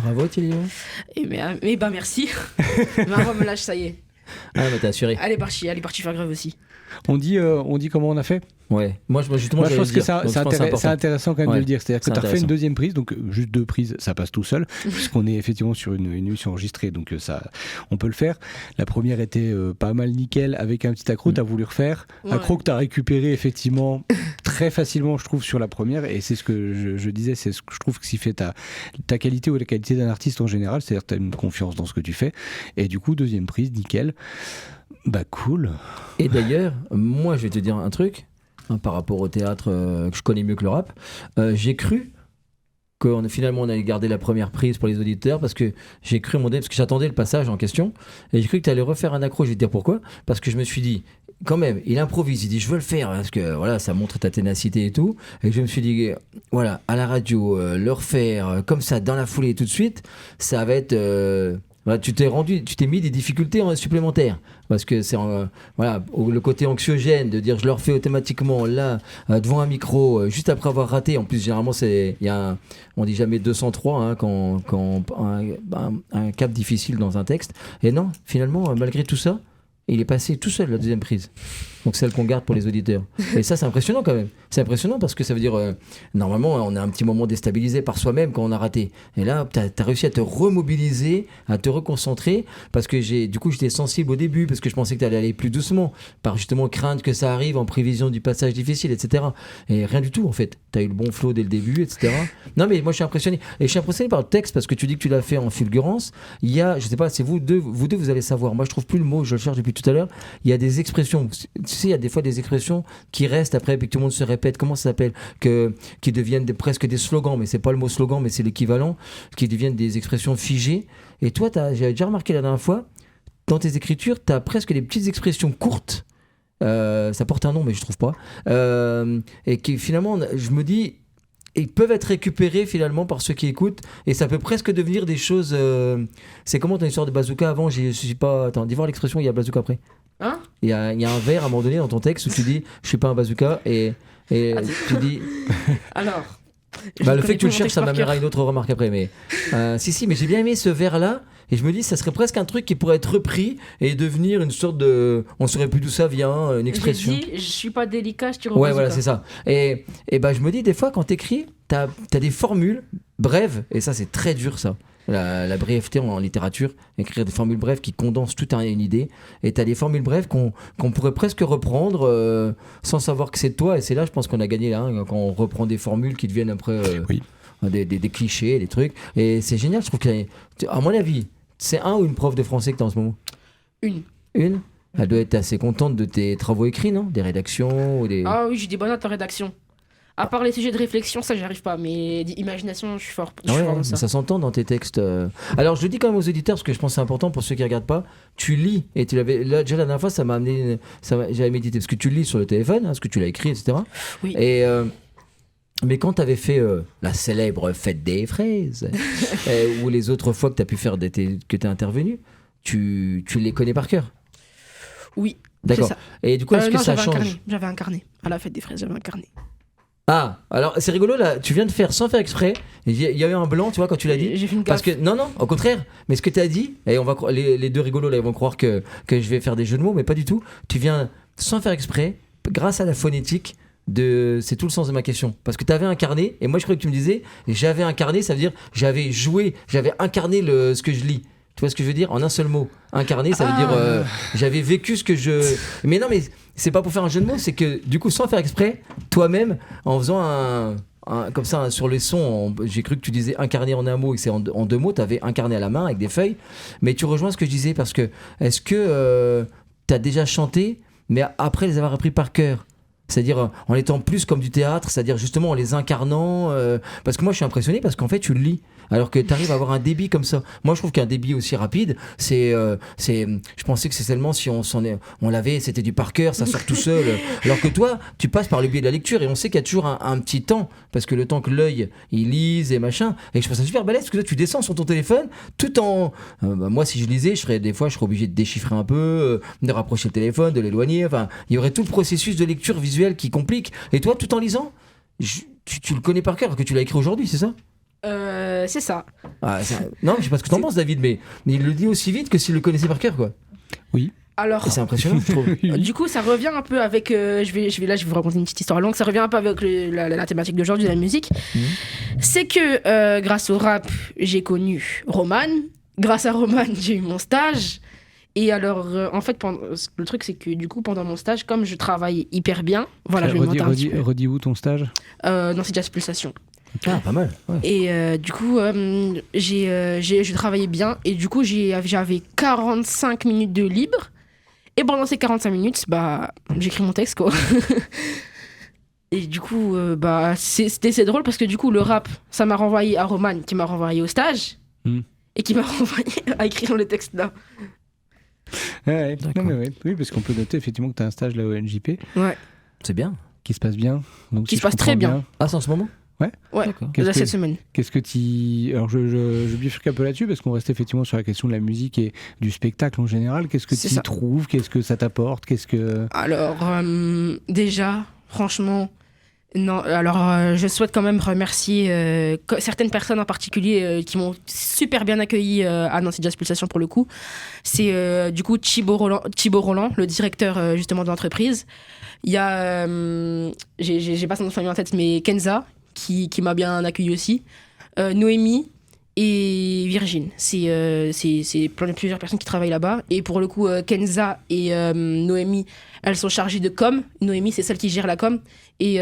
Bravo Thélio. Mais bah merci. Marwa me lâche, ça y est. Ah mais t'es assuré. Elle est partie faire grève aussi. On dit comment on a fait? Ouais, moi justement je pense que c'est intéressant quand même de le dire. C'est-à-dire que tu as refait une deuxième prise, donc juste 2 prises, ça passe tout seul, puisqu'on est effectivement sur une émission enregistrée, donc ça, on peut le faire. La première était pas mal nickel, avec un petit accro, tu as voulu refaire. Ouais. Accro que tu as récupéré effectivement très facilement, je trouve, sur la première, et c'est ce que je disais, c'est ce que je trouve que s'y fait ta qualité ou la qualité d'un artiste en général, c'est-à-dire que tu as une confiance dans ce que tu fais, et du coup, deuxième prise, nickel. Bah cool. Et d'ailleurs, moi je vais te dire un truc. Par rapport au théâtre que je connais mieux que le rap, j'ai cru que finalement on allait garder la première prise pour les auditeurs, parce que j'ai cru parce que j'attendais le passage en question et j'ai cru que tu allais refaire un accro. Je vais te dire pourquoi, parce que je me suis dit quand même, il improvise, il dit je veux le faire parce que voilà, ça montre ta ténacité et tout, et je me suis dit voilà, à la radio le refaire comme ça dans la foulée tout de suite, ça va être Bah, tu t'es mis des difficultés supplémentaires parce que c'est le côté anxiogène de dire je le refais automatiquement là devant un micro juste après avoir raté. En plus généralement on dit jamais 203 hein, quand un cap difficile dans un texte. Et non, finalement malgré tout ça, il est passé tout seul la deuxième prise. Donc celle qu'on garde pour les auditeurs. Et ça c'est impressionnant quand même. C'est impressionnant parce que ça veut dire normalement on a un petit moment déstabilisé par soi-même quand on a raté. Et là t'as réussi à te remobiliser, à te reconcentrer parce que j'étais sensible au début parce que je pensais que t'allais aller plus doucement par justement crainte que ça arrive en prévision du passage difficile, etc. Et rien du tout en fait. T'as eu le bon flow dès le début, etc. Non mais moi je suis impressionné. Et je suis impressionné par le texte parce que tu dis que tu l'as fait en fulgurance. Il y a, je sais pas, c'est vous deux vous allez savoir. Moi je trouve plus le mot, je le cherche depuis tout à l'heure. Il y a des expressions. Tu sais, il y a des fois des expressions qui restent après et puis que tout le monde se répète. Comment ça s'appelle qui deviennent presque des slogans, mais c'est pas le mot slogan, mais c'est l'équivalent, qui deviennent des expressions figées. Et toi, j'avais déjà remarqué la dernière fois, dans tes écritures, tu as presque des petites expressions courtes. Ça porte un nom, mais je trouve pas. Et qui finalement, je me dis, ils peuvent être récupérés finalement par ceux qui écoutent et ça peut presque devenir des choses. C'est comment ton histoire de bazooka avant? Je suis pas. Attends, dis voir l'expression. Il y a bazooka après. Hein? Il y a un vers à un moment donné dans ton texte où tu dis je suis pas un bazooka et tu dis. Alors. Le fait que tu le cherches, ça m'amènera une autre remarque après. Mais si, mais j'ai bien aimé ce vers là. Et je me dis, ça serait presque un truc qui pourrait être repris et devenir une sorte de. On saurait plus d'où ça vient, une expression. J'ai dit, je suis pas délicat, je tire au bazooka. Ouais, voilà, c'est ça. Et je me dis, des fois, quand t'écris, t'as des formules brèves, et ça, c'est très dur, ça. La brièveté en littérature, écrire des formules brèves qui condensent toute une idée. Et t'as des formules brèves qu'on pourrait presque reprendre sans savoir que c'est de toi. Et c'est là, je pense qu'on a gagné, là, hein, quand on reprend des formules qui deviennent après des clichés, des trucs. Et c'est génial, je trouve qu'à mon avis. C'est un ou une prof de français que tu as en ce moment? Une. Elle doit être assez contente de tes travaux écrits, non? Des rédactions ou des... Ah oui, j'ai des bonnes notes en rédaction. À part les sujets de réflexion, ça j'y arrive pas, mais d'imagination, je suis fort. Ça s'entend dans tes textes. Alors je le dis quand même aux auditeurs, parce que je pense que c'est important pour ceux qui ne regardent pas. Tu lis, et tu l'avais... Là, déjà la dernière fois, ça m'a amené... J'avais médité, parce que tu lis sur le téléphone, hein, ce que tu l'as écrit, etc. Oui. Et... Mais quand tu avais fait la célèbre fête des fraises, ou les autres fois que tu as pu faire, que tu es intervenu, tu les connais par cœur? Oui. D'accord. C'est ça. Et du coup, est-ce que ça change? J'avais un carnet. À la fête des fraises, j'avais un carnet. Ah, alors c'est rigolo là, tu viens de faire sans faire exprès. Il y a eu un blanc, tu vois, quand tu l'as dit. J'ai fait une parce gaffe. que non, au contraire. Mais ce que tu as dit, et les deux rigolos là, ils vont croire que je vais faire des jeux de mots, mais pas du tout. Tu viens sans faire exprès, grâce à la phonétique. C'est tout le sens de ma question parce que tu avais un carnet et moi je croyais que tu me disais j'avais un carnet, ça veut dire j'avais incarné ce que je lis, tu vois ce que je veux dire, en un seul mot. Incarné, ça veut dire j'avais vécu ce que je... Mais non, mais c'est pas pour faire un jeu de mots, c'est que du coup sans faire exprès, toi-même en faisant comme ça sur les sons, j'ai cru que tu disais incarné en un mot et que c'est en deux mots, tu avais incarné à la main avec des feuilles, mais tu rejoins ce que je disais parce que est-ce que tu as déjà chanté mais après les avoir appris par cœur? C'est-à-dire en étant plus comme du théâtre, c'est-à-dire justement en les incarnant. Parce que moi je suis impressionné parce qu'en fait tu le lis. Alors que tu arrives à avoir un débit comme ça. Moi je trouve qu'un débit aussi rapide, je pensais que c'est seulement si on l'avait, c'était du par cœur, ça sort tout seul. Alors que toi, tu passes par le biais de la lecture et on sait qu'il y a toujours un petit temps. Parce que le temps que l'œil il lise et machin. Et je trouve ça super balèze parce que toi tu descends sur ton téléphone tout en. Moi si je lisais, des fois je serais obligé de déchiffrer un peu, de rapprocher le téléphone, de l'éloigner. Enfin, il y aurait tout le processus de lecture visuelle qui complique. Et toi, tout en lisant, tu le connais par cœur, que tu l'as écrit aujourd'hui, c'est ça? C'est ça. Non, je sais pas ce que t'en penses, David, mais il le dit aussi vite que s'il le connaissait par cœur, quoi. Oui. Alors, et c'est impressionnant, je trouve. Du coup, ça revient un peu avec. Je vais vous raconter une petite histoire longue. Ça revient un peu avec la thématique d'aujourd'hui de la musique. C'est que grâce au rap, j'ai connu Roman. Grâce à Roman, j'ai eu mon stage. Et alors, en fait, le truc, c'est que du coup, pendant mon stage, comme je travaillais hyper bien, voilà, je vais monter un petit peu. Redis où ton stage? Dans ces jazz pulsations. Ah, pas mal. Ouais. Et du coup, je travaillais bien. Et du coup, j'avais 45 minutes de libre. Et pendant ces 45 minutes, j'écris mon texte, quoi. Et du coup, c'est drôle parce que du coup, le rap, ça m'a renvoyé à Roman, qui m'a renvoyé au stage. Et qui m'a renvoyé à écrire le texte là. Ouais. Non, mais oui, parce qu'on peut noter effectivement que tu as un stage là au NJP. Ouais. C'est bien. Qui se passe bien. Donc, qui se passe très bien. Ah, c'est en ce moment? Ouais. D'accord. Cette semaine. Qu'est-ce que tu... Alors je bifurque un peu là-dessus parce qu'on reste effectivement sur la question de la musique et du spectacle en général. Qu'est-ce que tu y trouves? Qu'est-ce que ça t'apporte? Alors déjà, franchement... Non, alors je souhaite quand même remercier certaines personnes en particulier qui m'ont super bien accueilli à Nancy Jazz Pulsation pour le coup. C'est du coup Thibaut Roland, le directeur justement de l'entreprise. Il y a, j'ai pas son nom de famille en tête, mais Kenza qui m'a bien accueilli aussi. Noémie et Virgin. C'est plusieurs personnes qui travaillent là-bas. Et pour le coup, Kenza et Noémie, elles sont chargées de com. Noémie, c'est celle qui gère la com. Et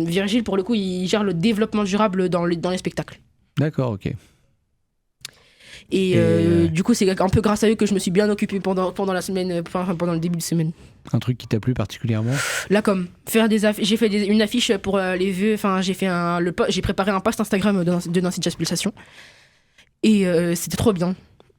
Virgile, pour le coup, il gère le développement durable dans les spectacles. D'accord, ok. Et du coup, c'est un peu grâce à eux que je me suis bien occupé pendant la semaine, pendant le début de semaine. Un truc qui t'a plu particulièrement? La com. J'ai fait une affiche pour les vœux. Enfin, j'ai préparé un post Instagram de Nancy Jazz Pulsation. Et c'était trop bien.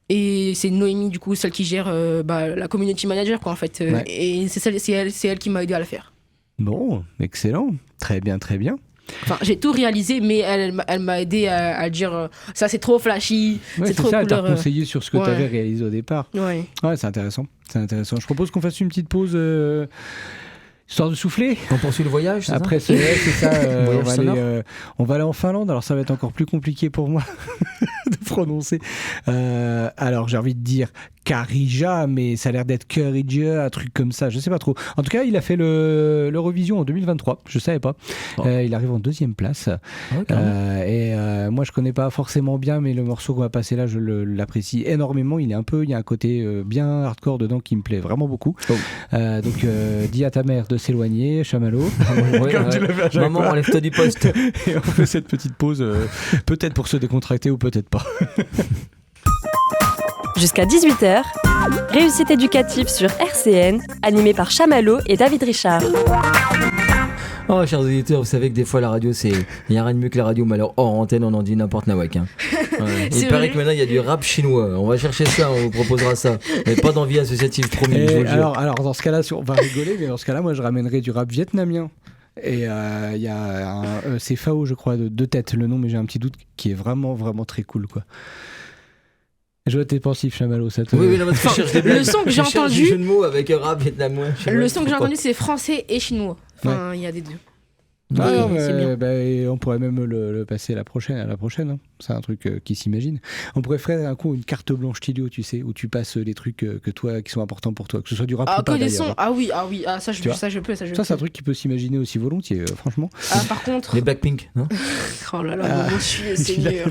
Et c'est Noémie, du coup, celle qui gère la community manager, quoi, en fait. Ouais. Et c'est elle qui m'a aidé à le faire. Bon, excellent. Très bien, très bien. Enfin, j'ai tout réalisé, mais elle m'a aidé à dire ça, c'est trop flashy, c'est trop ça, couleur. Elle t'a conseillé sur ce que tu avais réalisé au départ. Ouais, c'est intéressant. Je propose qu'on fasse une petite pause. Histoire de souffler. On poursuit le voyage, c'est après ça c'est ça. On va aller en Finlande. Alors ça va être encore plus compliqué pour moi de prononcer. Alors j'ai envie de dire Karija, mais ça a l'air d'être Karija, un truc comme ça. Je sais pas trop. En tout cas, il a fait l'Eurovision en 2023. Je savais pas. Il arrive en 2e place. Moi, je connais pas forcément bien, mais le morceau qu'on va passer là, je l'apprécie énormément. Il y a un côté bien hardcore dedans qui me plaît vraiment beaucoup. Donc, dis à ta mère de s'éloigner, Chamallow. Tu l'as fait à chaque Maman, fois. Enlève-toi du poste. Et on fait cette petite pause, peut-être pour se décontracter ou peut-être pas. Jusqu'à 18h, Réussite éducative sur RCN, animé par Chamallow et David Richard. Oh, chers auditeurs, vous savez que des fois la radio, il n'y a rien de mieux que la radio, mais alors hors antenne, on en dit n'importe nawak. Hein. Ouais. Il paraît que maintenant il y a du rap chinois. On va chercher ça, on vous proposera ça. Mais pas d'envie associative, promis. Alors, dans ce cas-là, on va rigoler, mais dans ce cas-là, moi je ramènerais du rap vietnamien. Et il y a c'est Fao, je crois, de tête le nom, mais j'ai un petit doute, qui est vraiment, vraiment très cool, quoi. Je vois tes pensifs, Chamallow, ça te... Oui, non, parce que je cherche des blagues. Le son que j'ai entendu... jeu de mots avec rap vietnamien. Le son que j'ai entendu, c'est français et chinois. Enfin, il y a des deux. Ah, on pourrait même le passer à la prochaine. Hein. C'est un truc qui s'imagine. On pourrait faire un coup une carte blanche Tilio, tu sais, où tu passes les trucs qui sont importants pour toi, que ce soit du rap ou pas, des sons. Ça je peux. Ça c'est un truc qui peut s'imaginer aussi volontiers, franchement. Par contre... Les Blackpink, non? Oh là là, mon Dieu, Seigneur.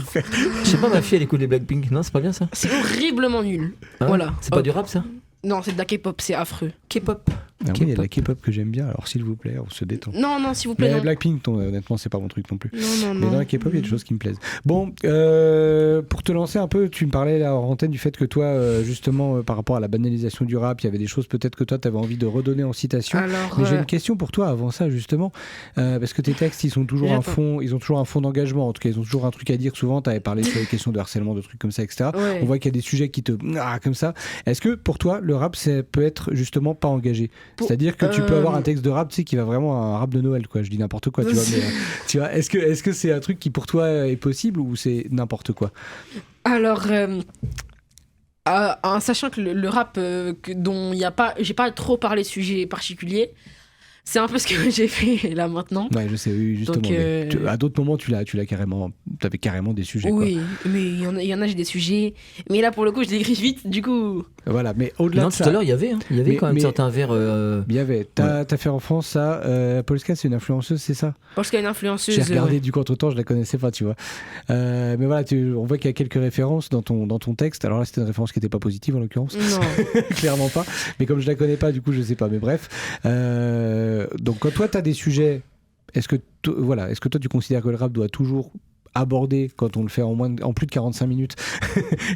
Je sais pas, ma fille elle écoute les Blackpink, non, c'est pas bien ça? C'est horriblement nul. Voilà. C'est pas du rap ça? Non, c'est de la K-pop, c'est affreux. K-pop. Oui, il y a de la K-pop que j'aime bien, alors s'il vous plaît, on se détend. Non, s'il vous plaît. Mais Blackpink, honnêtement, c'est pas mon truc non plus. Non. Mais dans la K-pop, il y a des choses qui me plaisent. Bon, pour te lancer un peu, tu me parlais là en antenne du fait que toi, justement, par rapport à la banalisation du rap, il y avait des choses peut-être que toi, tu avais envie de redonner en citation. Mais j'ai une question pour toi avant ça, justement, parce que tes textes, ils ont toujours un fond d'engagement. En tout cas, ils ont toujours un truc à dire. Souvent, tu avais parlé sur les questions de harcèlement, de trucs comme ça, etc. Ouais. On voit qu'il y a des sujets qui te... comme ça. Est-ce que pour toi, le rap, ça peut être justement pas engagé? C'est-à-dire que tu peux avoir un texte de rap, tu sais, qui va vraiment un rap de Noël, quoi. Je dis n'importe quoi, tu vois. Mais, tu vois, est-ce que c'est un truc qui pour toi est possible ou c'est n'importe quoi? Alors, en sachant que le rap dont il y a pas, j'ai pas trop parlé de sujets particuliers. C'est un peu ce que j'ai fait là maintenant. Ouais, je sais, oui, justement. Donc, à d'autres moments, tu l'as carrément, t'avais carrément des sujets. Oui, quoi. Mais il y en a, j'ai des sujets. Mais là, pour le coup, je l'écris vite, du coup. Voilà, mais au-delà de ça. Tout à l'heure, il y avait quand même certains vers. Il y avait. T'as fait en France ça. Polska, c'est une influenceuse, c'est ça? Polska est une influenceuse. J'ai regardé du contre-temps, je la connaissais pas, tu vois. Mais voilà, on voit qu'il y a quelques références dans ton texte. Alors là, c'était une référence qui n'était pas positive en l'occurrence. Non. Clairement pas. Mais comme je la connais pas, du coup, je sais pas. Mais bref. Donc quand toi tu as des sujets, est-ce que toi tu considères que le rap doit toujours aborder, quand on le fait en plus de 45 minutes,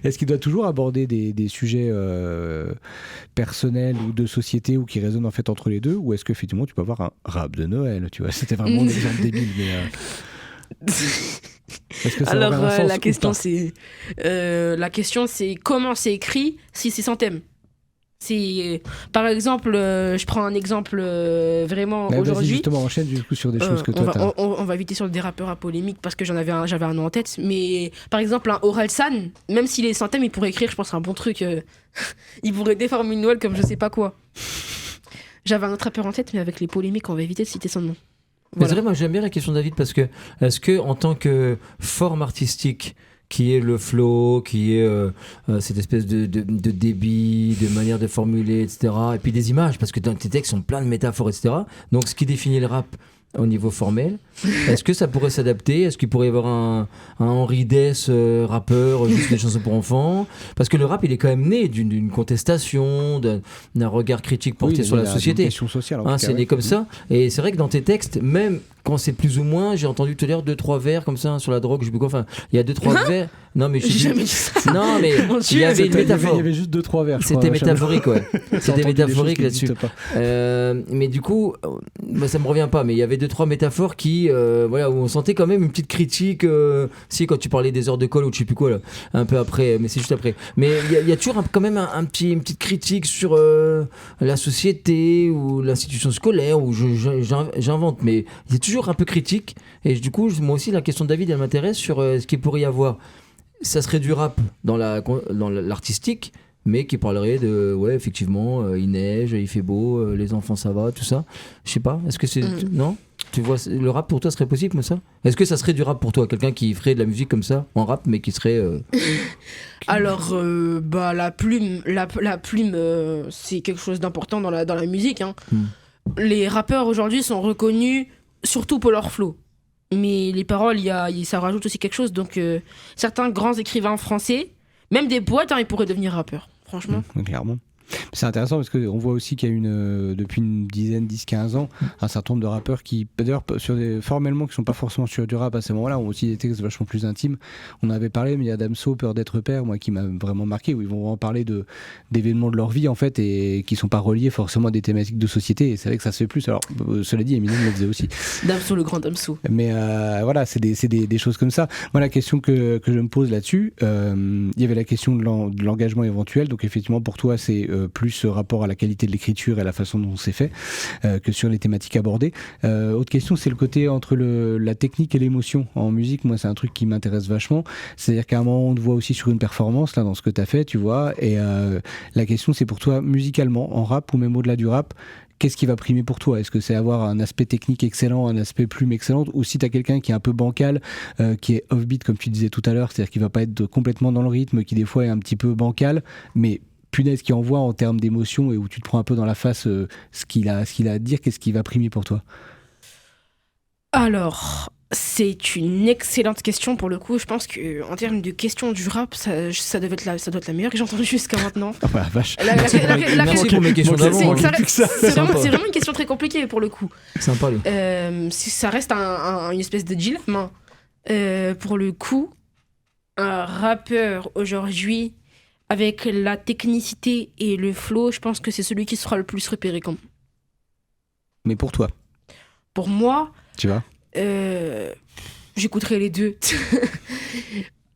est-ce qu'il doit toujours aborder des sujets personnels ou de société ou qui résonnent en fait entre les deux, ou est-ce qu'effectivement tu peux avoir un rap de Noël, tu vois? C'était vraiment un exemple débile, mais est-ce que ça alors aurait un sens la question c'est comment c'est écrit si c'est sans thème? Par exemple, je prends un exemple vraiment aujourd'hui. Vas-y, justement, enchaîne du coup sur des choses que toi t'as. On va éviter sur des rappeurs à polémique parce que j'avais un nom en tête. Mais par exemple, un Orelsan, même s'il est sans thème, il pourrait écrire, je pense, un bon truc. Il pourrait déformer une Noël comme je sais pas quoi. J'avais un autre rappeur en tête, mais avec les polémiques, on va éviter de citer son nom. Voilà. C'est vrai, moi j'aime bien la question de David parce que est-ce que en tant que forme artistique qui est le flow, qui est cette espèce de débit, de manière de formuler, etc. Et puis des images, parce que dans tes textes sont plein de métaphores, etc. Donc ce qui définit le rap au niveau formel, est-ce que ça pourrait s'adapter ? Est-ce qu'il pourrait y avoir un Henri Dess rappeur, juste des chansons pour enfants ? Parce que le rap, il est quand même né d'une contestation, d'un regard critique porté sur la société. Une question sociale, c'est né comme ça. Et c'est vrai que dans tes textes, même quand c'est plus ou moins, j'ai entendu tout à l'heure 2-3 vers comme ça sur la drogue, je sais plus quoi. Enfin, il y a 2-3 vers. Non, mais j'ai jamais dit ça. Non, mais il y avait une métaphore. Il y avait juste 2-3 vers. C'était métaphorique, ouais. C'était métaphorique là-dessus. Mais du coup, ça me revient pas. Mais il y avait 2-3 métaphores qui, voilà, où on sentait quand même une petite critique. Si, quand tu parlais des heures de colle ou je sais plus quoi, là, un peu après, mais c'est juste après. Mais il y a toujours quand même une petite critique sur la société ou l'institution scolaire, où j'invente. Mais il y a toujours un peu critique. Et du coup, moi aussi, la question de David, elle m'intéresse sur ce qu'il pourrait y avoir. Ça serait du rap dans l'artistique, mais qui parlerait de, ouais, effectivement, il neige, il fait beau, les enfants ça va, tout ça. Je sais pas, est-ce que c'est... Non ? Tu vois, le rap pour toi serait possible comme ça ? Est-ce que ça serait du rap pour toi ? Quelqu'un qui ferait de la musique comme ça, en rap, mais qui serait... Alors, la plume, c'est quelque chose d'important dans la musique. Hein. Les rappeurs aujourd'hui sont reconnus surtout pour leur flow. Mais les paroles, ça rajoute aussi quelque chose. Donc, certains grands écrivains français, même des poètes, ils pourraient devenir rappeurs, franchement. Clairement. C'est intéressant parce qu'on voit aussi qu'il y a depuis une dizaine, 10-15 ans, un certain nombre de rappeurs qui, d'ailleurs, formellement, qui sont pas forcément sur du rap à ce moment-là, ont aussi des textes vachement plus intimes. On en avait parlé, mais il y a Damso, Peur d'être père, moi, qui m'a vraiment marqué, où ils vont vraiment parler d'événements de leur vie, en fait, et qui sont pas reliés forcément à des thématiques de société. Et c'est vrai que ça se fait plus. Alors, cela dit, Eminem le faisait aussi. Damso, le grand Damso. Mais voilà, c'est des choses comme ça. Moi, la question que je me pose là-dessus, il y avait la question de l'engagement éventuel. Donc, effectivement, pour toi, c'est plus rapport à la qualité de l'écriture et à la façon dont c'est fait que sur les thématiques abordées. Autre question, c'est le côté entre la technique et l'émotion en musique. Moi, c'est un truc qui m'intéresse vachement. C'est-à-dire qu'à un moment, on te voit aussi sur une performance là dans ce que tu as fait, tu vois. Et la question, c'est pour toi, musicalement, en rap ou même au-delà du rap, qu'est-ce qui va primer pour toi ? Est-ce que c'est avoir un aspect technique excellent, un aspect plume excellente, ou si tu as quelqu'un qui est un peu bancal, qui est off-beat comme tu disais tout à l'heure, c'est-à-dire qui va pas être complètement dans le rythme, qui des fois est un petit peu bancal, mais punaise qui envoie en termes d'émotion et où tu te prends un peu dans la face ce qu'il a à dire, qu'est-ce qui va primer pour toi ? Alors, c'est une excellente question pour le coup. Je pense qu'en termes de questions du rap, ça doit être la meilleure que j'ai entendue jusqu'à maintenant. Oh la vache. Merci pour mes questions d'avant. C'est vraiment une question très compliquée pour le coup. Sympa. Ça reste une espèce de dilemme. Pour le coup, un rappeur aujourd'hui, avec la technicité et le flow, je pense que c'est celui qui sera le plus repéré quand même. Mais pour toi ? Pour moi... Tu vois ? J'écouterai les deux.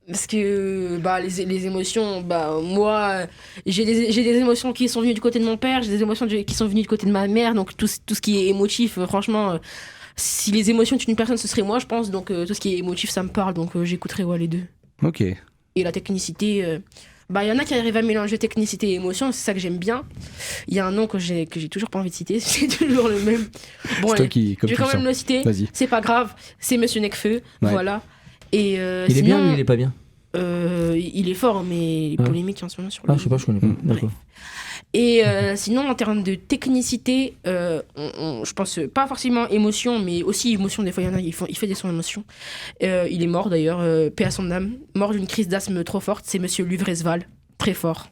Parce que les émotions, moi, j'ai des émotions qui sont venues du côté de mon père, j'ai des émotions qui sont venues du côté de ma mère, donc tout ce qui est émotif, franchement... si les émotions d'une personne, ce serait moi, je pense. Donc, tout ce qui est émotif, ça me parle. Donc, j'écouterai les deux. Ok. Et la technicité... il y en a qui arrivent à mélanger technicité et émotion, c'est ça que j'aime bien. Il y a un nom que j'ai toujours pas envie de citer, c'est toujours le même. Bon, c'est toi qui, comme je vais quand même le citer. Vas-y. C'est pas grave, c'est Monsieur Necfeu. Ouais. Voilà. Et, il est bien ou il est pas bien ? Il est fort, mais polémique en ce moment sur le. Je sais pas, je connais pas. D'accord. Et sinon, en termes de technicité, je pense pas forcément émotion, mais aussi émotion. Des fois, il y en a, il fait des sons émotion. Il est mort d'ailleurs, paix à son âme. Mort d'une crise d'asthme trop forte. C'est Monsieur Luvresval, très fort.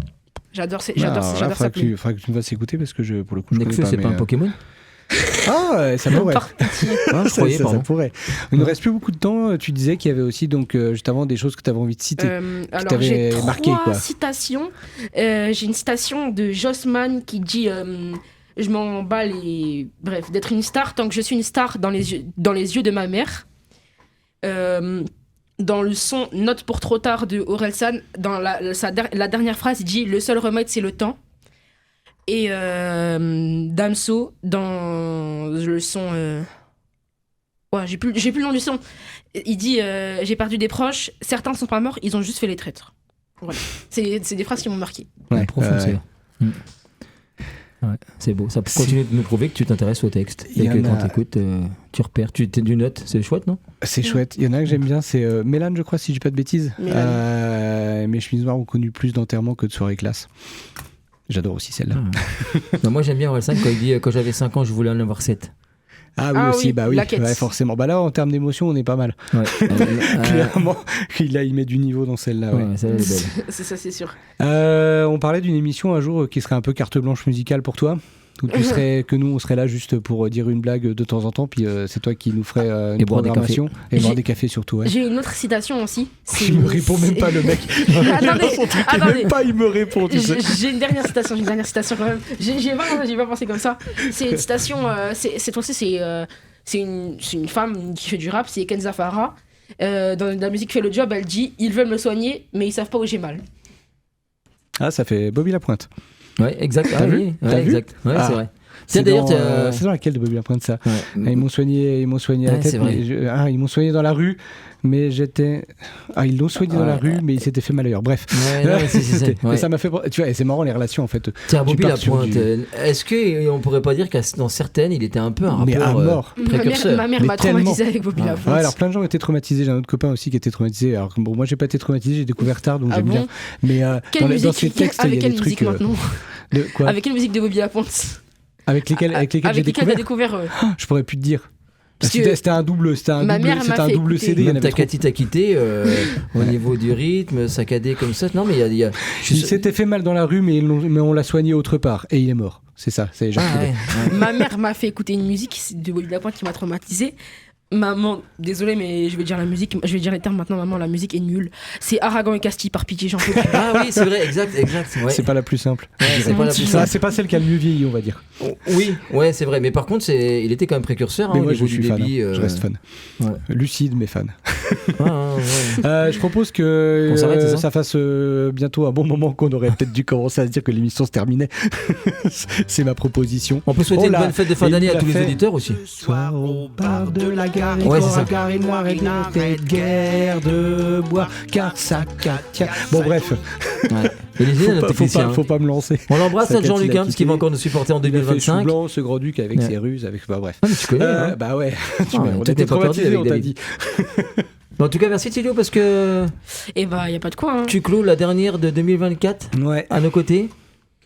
J'adore ça. Faudra que tu me fasses écouter parce que pour le coup, je connais pas. C'est pas un Pokémon ? Ah, ça pourrait. Ça pourrait. Il ne reste plus beaucoup de temps. Tu disais qu'il y avait aussi, donc, juste avant, des choses que tu avais envie de citer. Alors, j'ai 3 citations. J'ai une citation de Jossman qui dit je m'en bats bref, d'être une star tant que je suis une star dans les yeux de ma mère. Dans le son Note pour trop tard de Orelsan, dans la dernière phrase, il dit « Le seul remède, c'est le temps ». Et Damso dans le son. Ouais, j'ai plus le nom du son. Il dit j'ai perdu des proches, certains sont pas morts, ils ont juste fait les traîtres. Voilà. C'est des phrases qui m'ont marqué. Ouais, profond, c'est. Ouais, c'est beau. Ça continue de nous prouver que tu t'intéresses au texte et que quand t'écoutes, tu repères. Tu t'es du note, c'est chouette, non? C'est chouette. Il y en a un que j'aime bien, c'est Mélane, je crois, si je dis pas de bêtises. Mes chemises noires ont connu plus d'enterrements que de soirées classe. J'adore aussi celle-là. Non, moi j'aime bien Orelsan quand il dit quand j'avais 5 ans, je voulais en avoir 7. Ah oui, aussi, bah oui, ouais, forcément. Bah là, en termes d'émotion, on est pas mal. Ouais. Clairement, il met du niveau dans celle-là. Ouais. Celle-là, elle est belle. C'est ça, c'est sûr. On parlait d'une émission un jour qui serait un peu carte blanche musicale pour toi. Où tu serais, que nous, on serait là juste pour dire une blague de temps en temps, puis c'est toi qui nous ferais une programmation et boire des cafés surtout. Ouais. J'ai une autre citation aussi. Il me répond même pas, le mec. Attendez. Il me répond. J'ai une dernière citation quand même. J'ai pas pensé comme ça. C'est une citation. Cette fois-ci, c'est une femme qui fait du rap. C'est Kenza Farah. Dans la musique qui fait le job, elle dit: ils veulent me soigner, mais ils savent pas où j'ai mal. Ah, ça fait Bobby Lapointe. Ouais, exact. T'as vu exact. Ouais, c'est vrai. C'est dans laquelle de Bobby Lapointe, ça? Ils m'ont soigné à la tête. Ils m'ont soigné dans la rue, mais j'étais. Ils l'ont soigné dans la rue, mais il s'était fait mal ailleurs. Bref. Mais ça m'a fait. Tu vois, c'est marrant les relations en fait. Tiens, Bobby Lapointe. Est-ce qu'on pourrait pas dire que dans certaines, il était un peu un rappeur précurseur? Ma mère m'a traumatisé avec Bobby Lapointe. Ouais, alors plein de gens étaient traumatisés. J'ai un autre copain aussi qui était traumatisé. Alors bon, moi j'ai pas été traumatisé, j'ai découvert tard, donc j'aime bien. Mais dans ces textes, il y a des trucs. Avec quelle musique de Bobby Lapointe? Avec lesquels j'ai découvert je pourrais plus te dire. C'était un double CD. Même Takati t'a quitté au niveau du rythme, saccadé comme ça. Non, mais il s'était fait mal dans la rue, mais on l'a soigné autre part. Et il est mort. C'est ça. C'est Ma mère m'a fait écouter une musique de Bobby Lapointe qui m'a traumatisé. Maman, désolé, mais je vais dire la musique, je vais dire les termes maintenant. Maman, la musique est nulle. C'est Aragon et Castille, par pitié, j'en peux plus. Ah oui, c'est vrai, exact. Ouais. C'est pas la plus simple. C'est pas celle qui a le mieux vieilli, on va dire. Oui, ouais, c'est vrai. Mais par contre, il était quand même précurseur. Mais moi, je suis fan. Je reste fan. Ouais. Lucide, mais fan. Je propose que ça fasse bientôt un bon moment qu'on aurait peut-être dû commencer à se dire que l'émission se terminait. C'est ma proposition. On peut souhaiter une bonne fête de fin d'année à tous les auditeurs aussi. Soir au bar de la gare. Gare et noir et de guerre de bois, car ça Katia. Bon, bref. Faut pas me lancer. On l'embrasse, notre Jean-Luc, parce qu'il va encore nous supporter en 2025. Il blanc, ce gros duc avec ses ruses, avec. Bah, bref. Ah, mais tu connais, bah ouais. On était traumatisés, on t'a dit. En tout cas, merci Thilio, parce que. Eh bah, y a pas de quoi. Tu clôt la dernière de 2024 à nos côtés.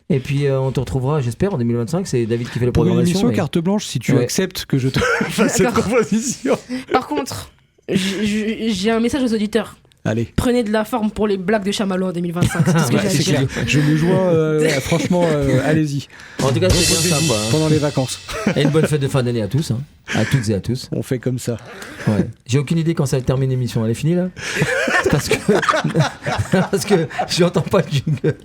Et puis on te retrouvera, j'espère, en 2025. C'est David qui fait la programmation. Pour une émission carte blanche, si tu acceptes que je te fasse cette proposition. Par contre, j'ai un message aux auditeurs. Allez. Prenez de la forme pour les blagues de Chamallow en 2025. C'est ce que j'ai à dire. Je me joins, franchement, allez-y. En tout cas, c'est bien sympa. Pendant les vacances. Et une bonne fête de fin d'année à tous. À toutes et à tous. On fait comme ça. Ouais. J'ai aucune idée quand ça termine l'émission. Elle est finie là? Parce que je n'entends pas le jingle.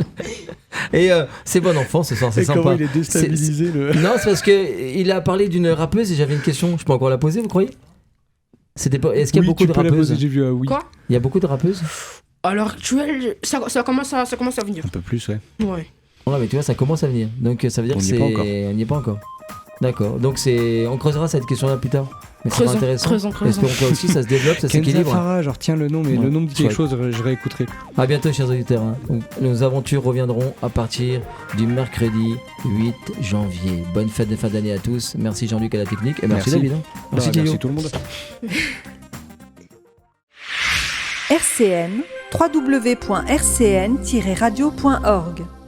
Et c'est bon enfant ce soir, c'est sympa. Comment il est déstabilisé Non, c'est parce qu'il a parlé d'une rappeuse et j'avais une question. Je peux encore la poser, vous croyez? Est-ce qu'il y a beaucoup de rappeuses? J'ai vu oui. Quoi? Il y a beaucoup de rappeuses? À l'heure actuelle, ça commence à venir. Un peu plus, ouais. Ouais. Ouais, mais tu vois, ça commence à venir. Donc ça veut dire on n'y est pas encore. D'accord. Donc on creusera cette question-là plus tard. Mais c'est intéressant. Creusons. Espérons que aussi ça se développe, ça s'équilibre. Kenza Farah, je retiens le nom, mais le nom me dit quelque chose, je réécouterai. À bientôt, chers auditeurs. Nos aventures reviendront à partir du mercredi 8 janvier. Bonne fête de fin d'année à tous. Merci Jean-Luc à la technique. Et merci David. Merci tout le monde. RCN, www.rcn-radio.org